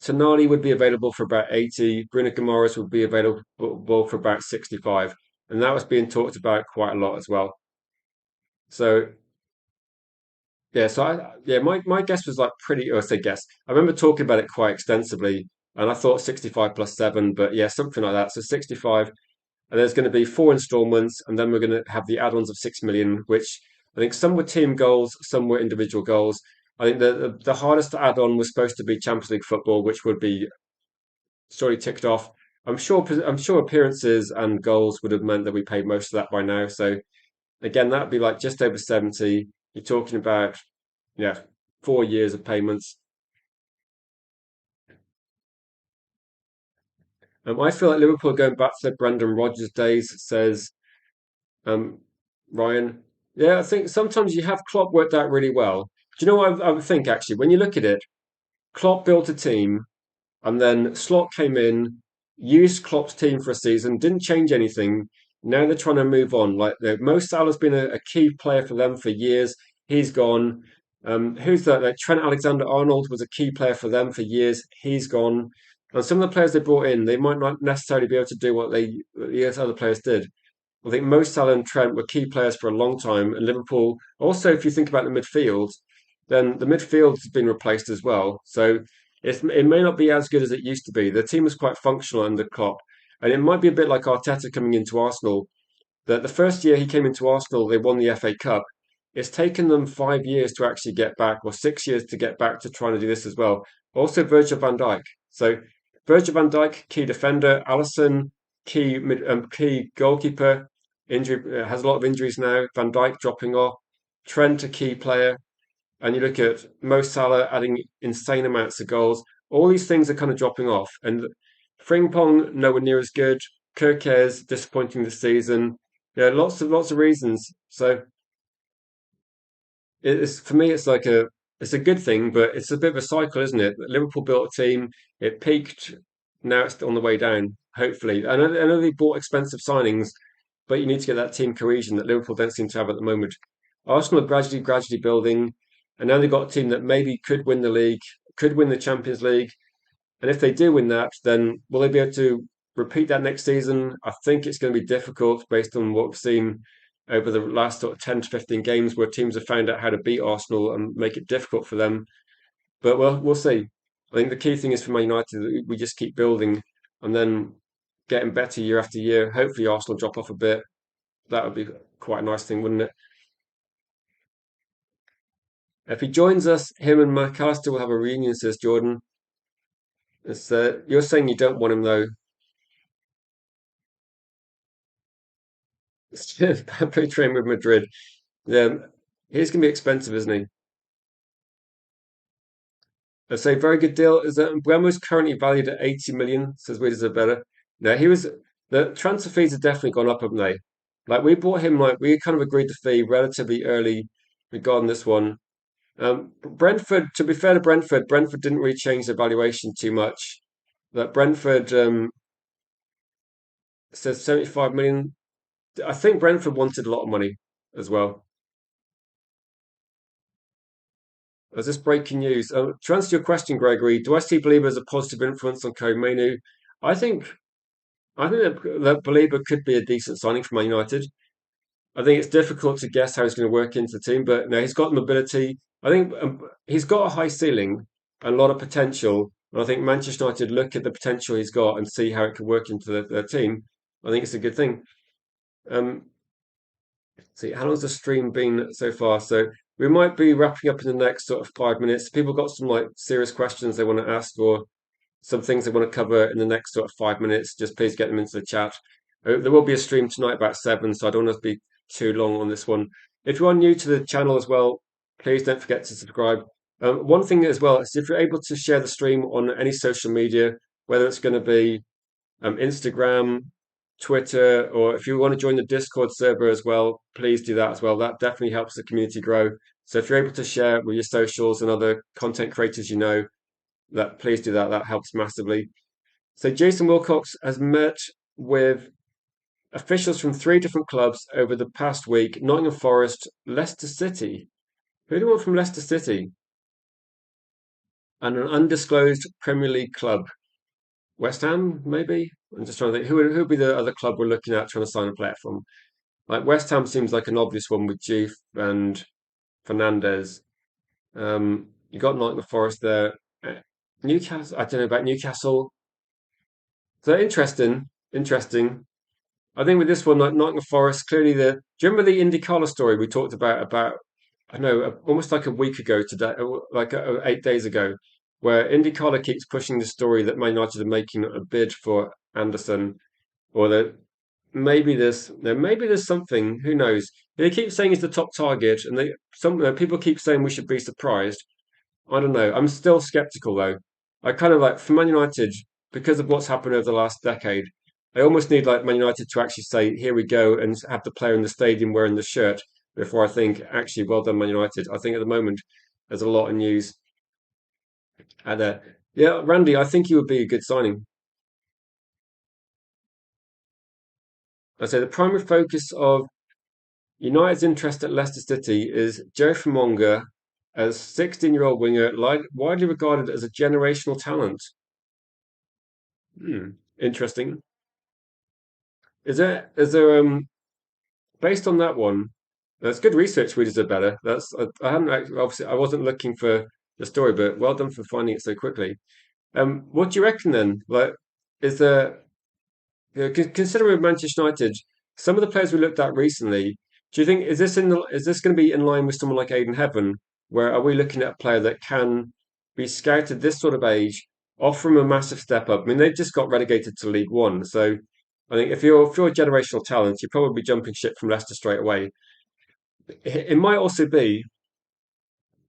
Tonali would be available for about 80, Bruno Guimaraes would be available for about 65, and that was being talked about quite a lot as well. So yeah, my guess was like pretty, or I say guess. I remember talking about it quite extensively, and I thought 65 plus 7, but yeah, something like that. So 65, and there's going to be four installments, and then we're going to have the add-ons of 6 million, which I think some were team goals, some were individual goals. I think the hardest add-on was supposed to be Champions League football, which would be surely ticked off. I'm sure appearances and goals would have meant that we paid most of that by now. So again, that'd be like just over 70. You're talking about, yeah, 4 years of payments. I feel like Liverpool are going back to the Brendan Rodgers days, says um, Ryan. Yeah, I think sometimes you have Klopp worked out really well. Do you know what I would think actually? When you look at it, Klopp built a team, and then Slot came in, used Klopp's team for a season, didn't change anything. Now they're trying to move on. Like Mo Salah's been a key player for them for years. He's gone. Who's that? Like Trent Alexander-Arnold was a key player for them for years. He's gone. And some of the players they brought in, they might not necessarily be able to do what the other players did. I think Mo Salah and Trent were key players for a long time, and Liverpool. Also, if you think about the midfield, then the midfield has been replaced as well. So it may not be as good as it used to be. The team was quite functional under Klopp, and it might be a bit like Arteta coming into Arsenal. That the first year he came into Arsenal, they won the FA Cup. It's taken them 5 years to actually get back, or 6 years to get back to trying to do this as well. Also, Virgil van Dijk. So Virgil van Dijk, key defender. Alisson, key goalkeeper. Injury has a lot of injuries now. Van Dijk dropping off. Trent, a key player. And you look at Mo Salah adding insane amounts of goals. All these things are kind of dropping off. And Frimpong nowhere near as good. Kirkes disappointing this season. Yeah, lots of reasons. So it's for me, it's a good thing, but it's a bit of a cycle, isn't it? Liverpool built a team, it peaked, now it's on the way down. Hopefully, I know they bought expensive signings, but you need to get that team cohesion that Liverpool don't seem to have at the moment. Arsenal are gradually building, and now they've got a team that maybe could win the league, could win the Champions League, and if they do win that, then will they be able to repeat that next season? I think it's going to be difficult based on what we've seen over the last sort of 10 to 15 games where teams have found out how to beat Arsenal and make it difficult for them. But well, we'll see. I think the key thing is for Man United that we just keep building and then getting better year after year. Hopefully Arsenal drop off a bit. That would be quite a nice thing, wouldn't it? If he joins us, him and McAllister will have a reunion, says Jordan. You're saying you don't want him though. Mbappe train with Madrid. Yeah, he's going to be expensive, isn't he? I say very good deal. Is that Buemo's currently valued at 80 million? Says we deserve better. No, he was the transfer fees have definitely gone up, haven't they? Like we bought him, like we kind of agreed the fee relatively early regarding this one. Brentford, to be fair to Brentford, Brentford didn't really change their valuation too much. That Brentford says 75 million. I think Brentford wanted a lot of money as well. Is this breaking news? To answer your question, Gregory, do I see Belieber as a positive influence on Menu? I think I think that Belieber could be a decent signing for Man United. I think it's difficult to guess how he's going to work into the team, but no, he's got mobility. I think he's got a high ceiling and a lot of potential. And I think Manchester United look at the potential he's got and see how it could work into their team. I think it's a good thing. Um, see, how long's the stream been so far? So we might be wrapping up in the next sort of 5 minutes. People got some like serious questions they want to ask or some things they want to cover in the next sort of 5 minutes. Just please get them into the chat. There will be a stream tonight about 7, so I don't want to be too long on this one. If you are new to the channel as well, please don't forget to subscribe. One thing as well is if you're able to share the stream on any social media, whether it's going to be Instagram, Twitter, or if you want to join the Discord server as well, please do that as well. That definitely helps the community grow. So if you're able to share with your socials and other content creators you know, that please do that. That helps massively. So Jason Wilcox has met with officials from 3 different clubs over the past week: Nottingham Forest, Leicester City. Who do you want from Leicester City? And an undisclosed Premier League club. West Ham, maybe? I'm just trying to think. Who would be the other club we're looking at trying to sign a player from? Like West Ham seems like an obvious one with Juve and Fernandez. You got Nottingham Forest there. Newcastle, I don't know about Newcastle. So interesting. I think with this one, like Nottingham Forest, clearly do you remember the Indy Carla story we talked about I know almost like a week ago today, like 8 days ago, where Indy Carla keeps pushing the story that Man United are making a bid for Anderson, or that maybe there's something. Who knows? They keep saying he's the top target, and people keep saying we should be surprised. I don't know. I'm still skeptical though. I kind of like for Man United because of what's happened over the last decade. I almost need like Man United to actually say, "Here we go," and have the player in the stadium wearing the shirt before I think, actually, well done, Man United. I think at the moment there's a lot of news out there. Yeah, Randy, I think he would be a good signing. I say the primary focus of United's interest at Leicester City is Joe Famonga as 16-year-old winger, widely regarded as a generational talent. Interesting. Is there based on that one, that's good research. We deserve better. I haven't actually, obviously I wasn't looking for the story, but well done for finding it so quickly. What do you reckon then? Like, is there considering with Manchester United, some of the players we looked at recently, do you think is this going to be in line with someone like Aiden Heaven, where are we looking at a player that can be scouted this sort of age, offer him a massive step up? I mean, they just got relegated to League One, so I think if you're a generational talent, you're probably jumping ship from Leicester straight away. It might also be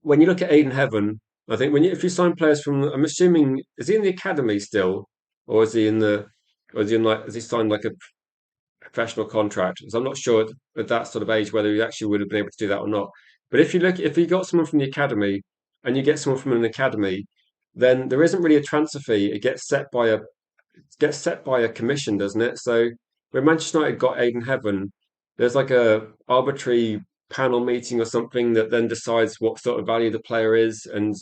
when you look at Aiden Heaven. I think if you sign players from, I'm assuming, is he in the academy still, or is he in the, or is he in like, has he signed like a professional contract? So I'm not sure at that sort of age whether he actually would have been able to do that or not. But if you got someone from the academy and you get someone from an academy, then there isn't really a transfer fee. It gets set by a commission, doesn't it? So when Manchester United got Aiden Heaven, there's like a arbitrary panel meeting or something that then decides what sort of value the player is, and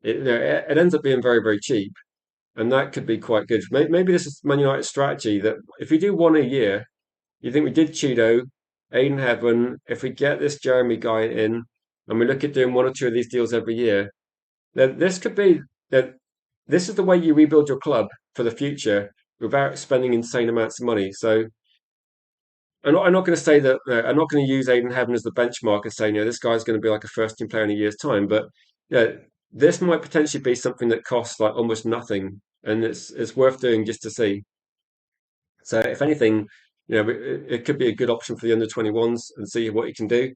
it ends up being very very cheap, and that could be quite good. Maybe this is Man United's strategy that if we do one a year, you think we did Cheeto, Aiden Heaven, if we get this Jeremy guy in, and we look at doing one or two of these deals every year, then this could be that this is the way you rebuild your club for the future without spending insane amounts of money. So I'm not going to say that I'm not going to use Aiden Heaven as the benchmark and say, this guy's going to be like a first team player in a year's time. But yeah, this might potentially be something that costs like almost nothing, and it's worth doing just to see. So if anything, it could be a good option for the under 21s and see what he can do.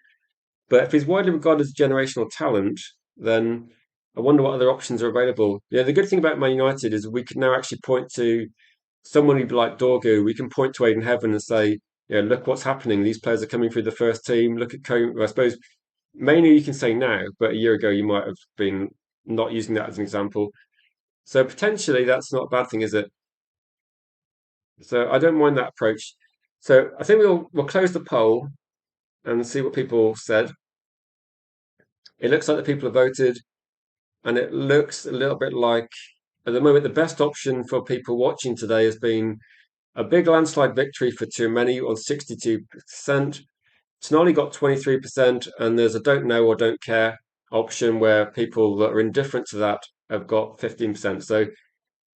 But if he's widely regarded as a generational talent, then I wonder what other options are available. Yeah, the good thing about Man United is we can now actually point to someone who'd be like Dorgu. We can point to Aiden Heaven and say, look what's happening. These players are coming through the first team. Look at I suppose mainly you can say now, but a year ago you might have been not using that as an example. So potentially that's not a bad thing, is it? So I don't mind that approach. So I think we'll close the poll and see what people said. It looks like the people have voted, and it looks a little bit like at the moment the best option for people watching today has been a big landslide victory for Tchouameni on 62%. Tonali got 23%, and there's a don't know or don't care option where people that are indifferent to that have got 15%. So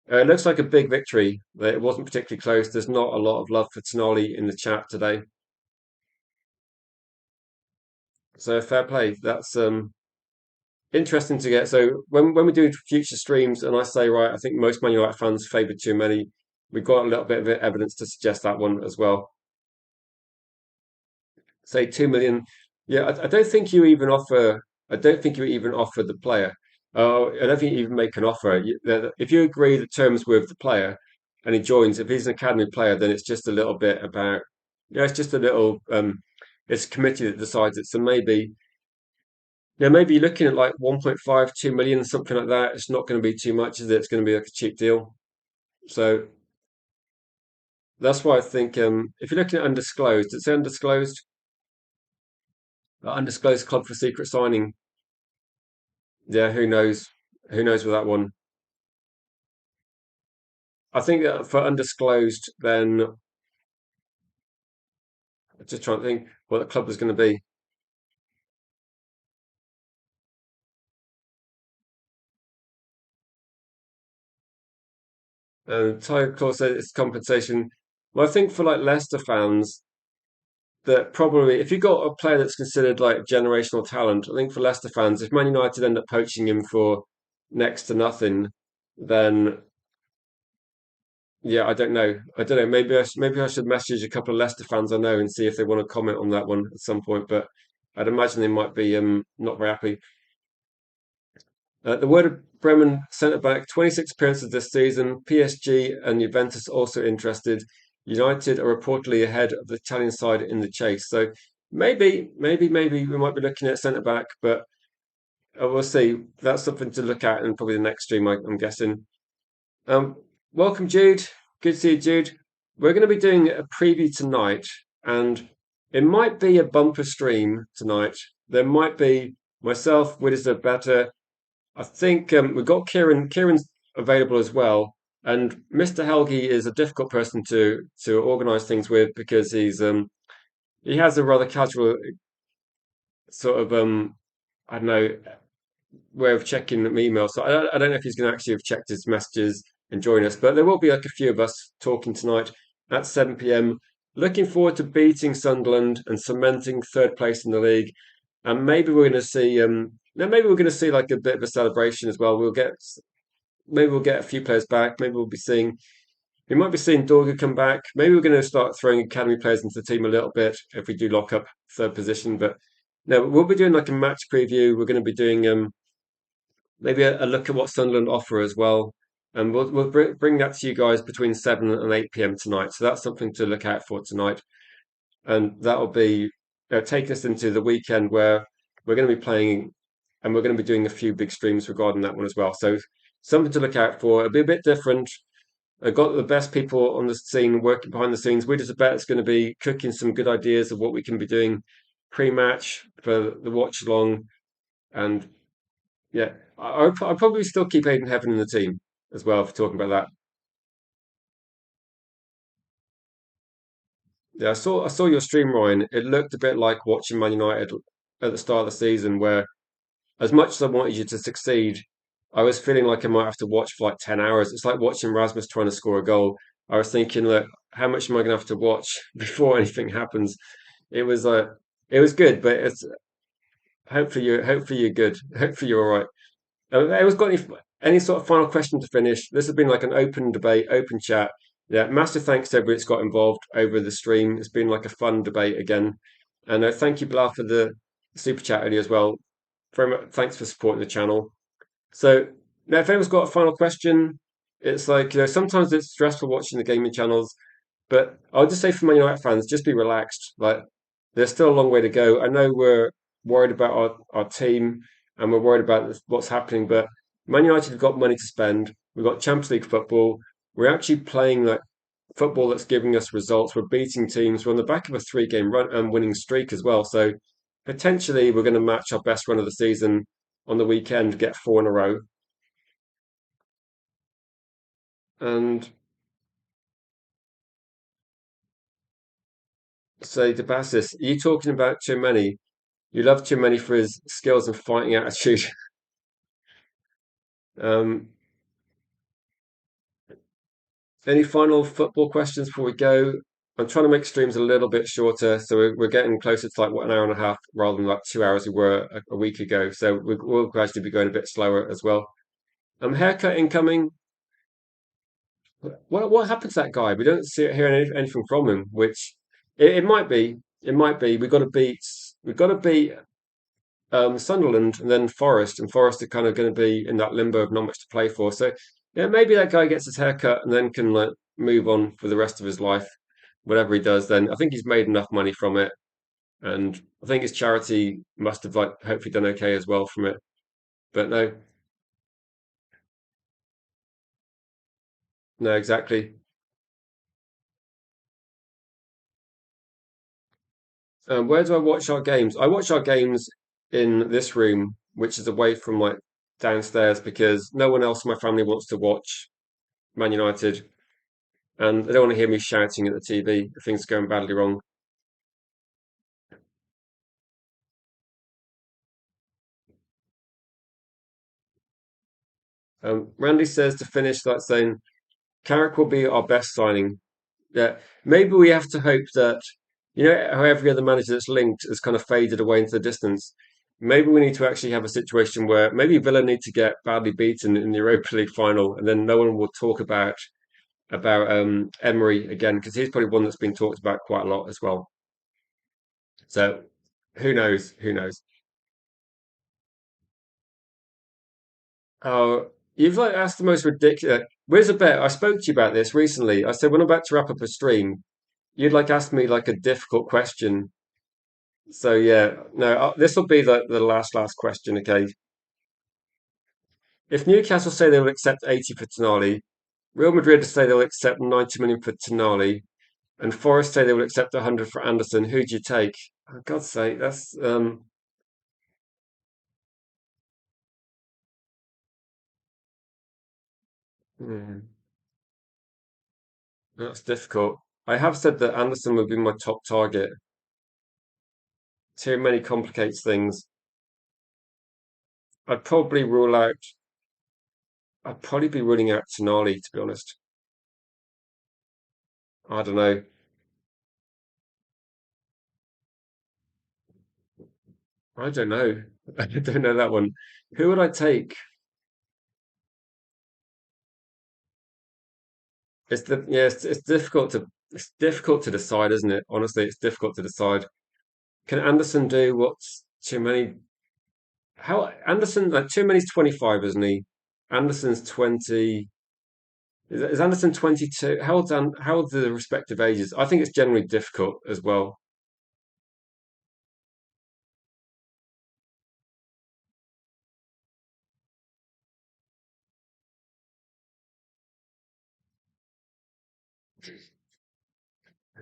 it looks like a big victory. It wasn't particularly close. There's not a lot of love for Tonali in the chat today. So fair play. That's interesting to get. So when we do future streams, and I say right, I think most Man United fans favour Tchouameni. We've got a little bit of evidence to suggest that one as well. Say 2 million. Yeah, I don't think you even offer. I don't think you even offer the player. I don't think you even make an offer. If you agree the terms with the player and he joins, if he's an academy player, then it's just a little bit about. Yeah, it's just a little. It's a committee that decides it. So maybe. Yeah, maybe you're looking at like 1.5, 2 million, something like that. It's not going to be too much, is it? It's going to be like a cheap deal. So that's why I think if you're looking at undisclosed, it's undisclosed, undisclosed club for secret signing. Yeah, who knows? Who knows with that one? I think that for undisclosed, then just trying to think what the club is going to be. Tiger Claw says it's compensation. Well, I think for like Leicester fans, that probably if you got a player that's considered like generational talent, I think for Leicester fans, if Man United end up poaching him for next to nothing, then yeah, I don't know. I don't know. Maybe I should message a couple of Leicester fans I know and see if they want to comment on that one at some point. But I'd imagine they might be not very happy. The word of Bremen centre back, 26 appearances this season. PSG and Juventus also interested. United are reportedly ahead of the Italian side in the chase. So maybe we might be looking at centre back, but we'll see. That's something to look at in probably the next stream, I'm guessing. Um, Welcome, Jude. Good to see you, Jude. We're going to be doing a preview tonight, and it might be a bumper stream tonight. There might be myself, Widders better. I think we've got Kieran. Kieran's available as well, and Mr. Helgi is a difficult person to organise things with because he has a rather casual sort of I don't know way of checking emails. So I don't know if he's going to actually have checked his messages and join us, but there will be like a few of us talking tonight at 7 p.m. Looking forward to beating Sunderland and cementing third place in the league. And maybe we're going to see maybe we're going to see like a bit of a celebration as well. Maybe we'll get a few players back. Maybe we might be seeing Dorga come back. Maybe we're going to start throwing academy players into the team a little bit if we do lock up third position. But no, we'll be doing like a match preview. We're going to be doing maybe a look at what Sunderland offer as well. And we'll bring that to you guys between 7 and 8 p.m. tonight. So that's something to look out for tonight. And that'll be take us into the weekend where we're going to be playing and we're going to be doing a few big streams regarding that one as well. So something to look out for. It'll be a bit different. I've got the best people on the scene working behind the scenes. We just bet it's going to be cooking some good ideas of what we can be doing pre-match for the watch along. And yeah, I'll probably still keep Aiden Heaven in the team as well for talking about that. Yeah, I saw your stream, Ryan. It looked a bit like watching Man United at the start of the season, where as much as I wanted you to succeed, I was feeling like I might have to watch for like 10 hours. It's like watching Rasmus trying to score a goal. I was thinking, look, how much am I going to have to watch before anything happens? It was it was good, but it's hopefully you're good. Hopefully you're all right. Anyone's got any sort of final question to finish? This has been like an open debate, open chat. Yeah, massive thanks to everybody that's got involved over the stream. It's been like a fun debate again. And thank you, Bilal, for the super chat earlier as well. Very much thanks for supporting the channel. So now, if anyone's got a final question, it's like sometimes it's stressful watching the gaming channels, but I'll just say for Man United fans, just be relaxed. Like there's still a long way to go. I know we're worried about our team and we're worried about what's happening, but Man United have got money to spend. We've got Champions League football. We're actually playing like football that's giving us results. We're beating teams. We're on the back of a three-game run and winning streak as well. So potentially we're going to match our best run of the season on the weekend, get four in a row. And say to Bassis, are you talking about Tchouameni? You love Tchouameni for his skills and fighting attitude. um, any final football questions before we go? I'm trying to make streams a little bit shorter, so we're getting closer to like what, an hour and a half rather than like 2 hours we were a week ago. So we'll gradually be going a bit slower as well. Haircut incoming. What happened to that guy? We don't hear anything from him, which it might be. It might be. We've got to beat Sunderland and then Forest, and Forest are kind of going to be in that limbo of not much to play for. So yeah, maybe that guy gets his haircut and then can like move on for the rest of his life, whatever he does. Then I think he's made enough money from it, and I think his charity must have like hopefully done okay as well from it. But no, no, exactly. Where do I watch our games? I watch our games in this room, which is away from like downstairs because no one else in my family wants to watch Man United, and they don't want to hear me shouting at the TV if things are going badly wrong. Randy says to finish that saying, Carrick will be our best signing. Yeah, maybe we have to hope that, how every other manager that's linked has kind of faded away into the distance. Maybe we need to actually have a situation where maybe Villa need to get badly beaten in the Europa League final, and then no one will talk about Emery again because he's probably one that's been talked about quite a lot as well. So who knows? Who knows? Oh, you've like asked the most ridiculous. Where's a bet? I spoke to you about this recently. I said when I'm about to wrap up a stream, you'd like ask me like a difficult question. So yeah, no, this will be the last question. Okay, if Newcastle say they will accept 80 for Tonali, Real Madrid say they'll accept 90 million for Tonali, and Forest say they will accept 100 for Anderson, who do you take? For God's sake, hmm, that's difficult. I have said that Anderson would be my top target. Too many complicates things. I'd probably rule out. I'd probably be ruling out Tonali, to be honest. I don't know. I don't know. I don't know that one. Who would I take? It's difficult to decide, isn't it? Honestly, it's difficult to decide. Can Anderson do what's too many? How Anderson like too many's 25, isn't he? Anderson's 20. Is Anderson 22? How old's the respective ages? I think it's generally difficult as well.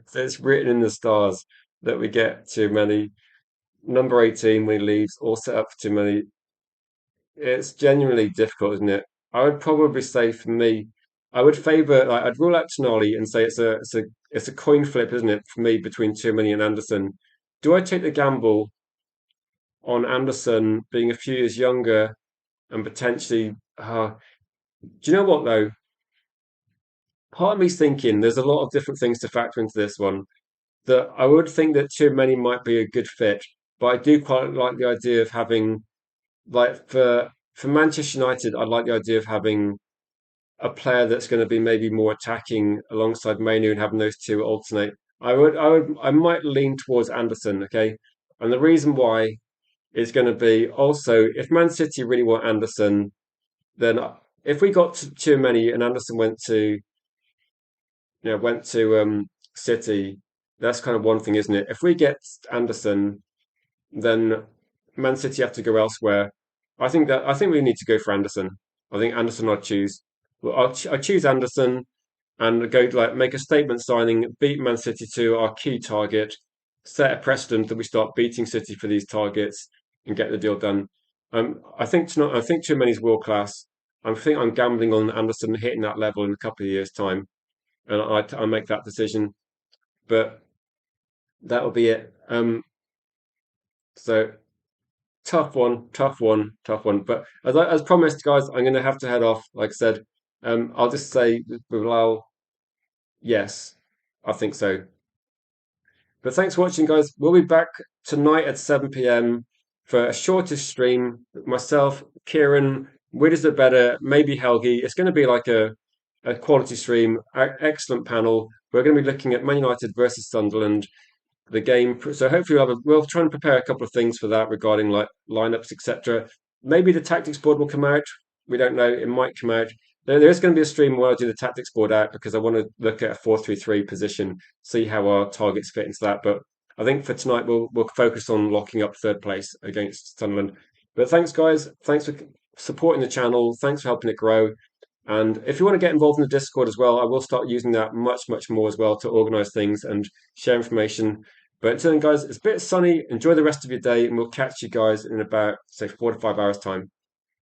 So it's written in the stars that we get too many. Number 18 when he leaves, all set up for too many. It's genuinely difficult, isn't it? I would probably say for me, I would favour like I'd rule out Tonali and say it's a coin flip, isn't it, for me between too many and Anderson. Do I take the gamble on Anderson being a few years younger and potentially do you know what though? Part of me's thinking there's a lot of different things to factor into this one. That I would think that too many might be a good fit, but I do quite like the idea of having like for Manchester United, I like the idea of having a player that's going to be maybe more attacking alongside Mainu and having those two alternate. I might lean towards Anderson, okay? And the reason why is going to be also if Man City really want Anderson, then if we got too many and Anderson went to City, that's kind of one thing, isn't it? If we get Anderson, then Man City have to go elsewhere. I think we need to go for Anderson. I think Anderson I'd choose. Well, I choose Anderson and go like make a statement signing, beat Man City to our key target, set a precedent that we start beating City for these targets and get the deal done. I think too many's world class. I think I'm gambling on Anderson hitting that level in a couple of years' time, and I make that decision. But that'll be it. So tough one, tough one, tough one. But as promised, guys, I'm going to have to head off. Like I said, I'll just say with Bilal, yes, I think so. But thanks for watching, guys. We'll be back tonight at 7 p.m. for a shortest stream. Myself, Kieran, Widders are better, maybe Helgi. It's going to be like a quality stream, excellent panel. We're going to be looking at Man United versus Sunderland, the game. So hopefully we'll try and prepare a couple of things for that regarding like lineups, etc. Maybe the tactics board will come out. We don't know. It might come out. There is going to be a stream where I do the tactics board out because I want to look at a 4-3-3 position, see how our targets fit into that. But I think for tonight we'll focus on locking up third place against Sunderland. But thanks, guys. Thanks for supporting the channel. Thanks for helping it grow. And if you want to get involved in the Discord as well, I will start using that much, much more as well to organize things and share information. But until then, guys, it's a bit sunny. Enjoy the rest of your day, and we'll catch you guys in about, say, 4 to 5 hours' time.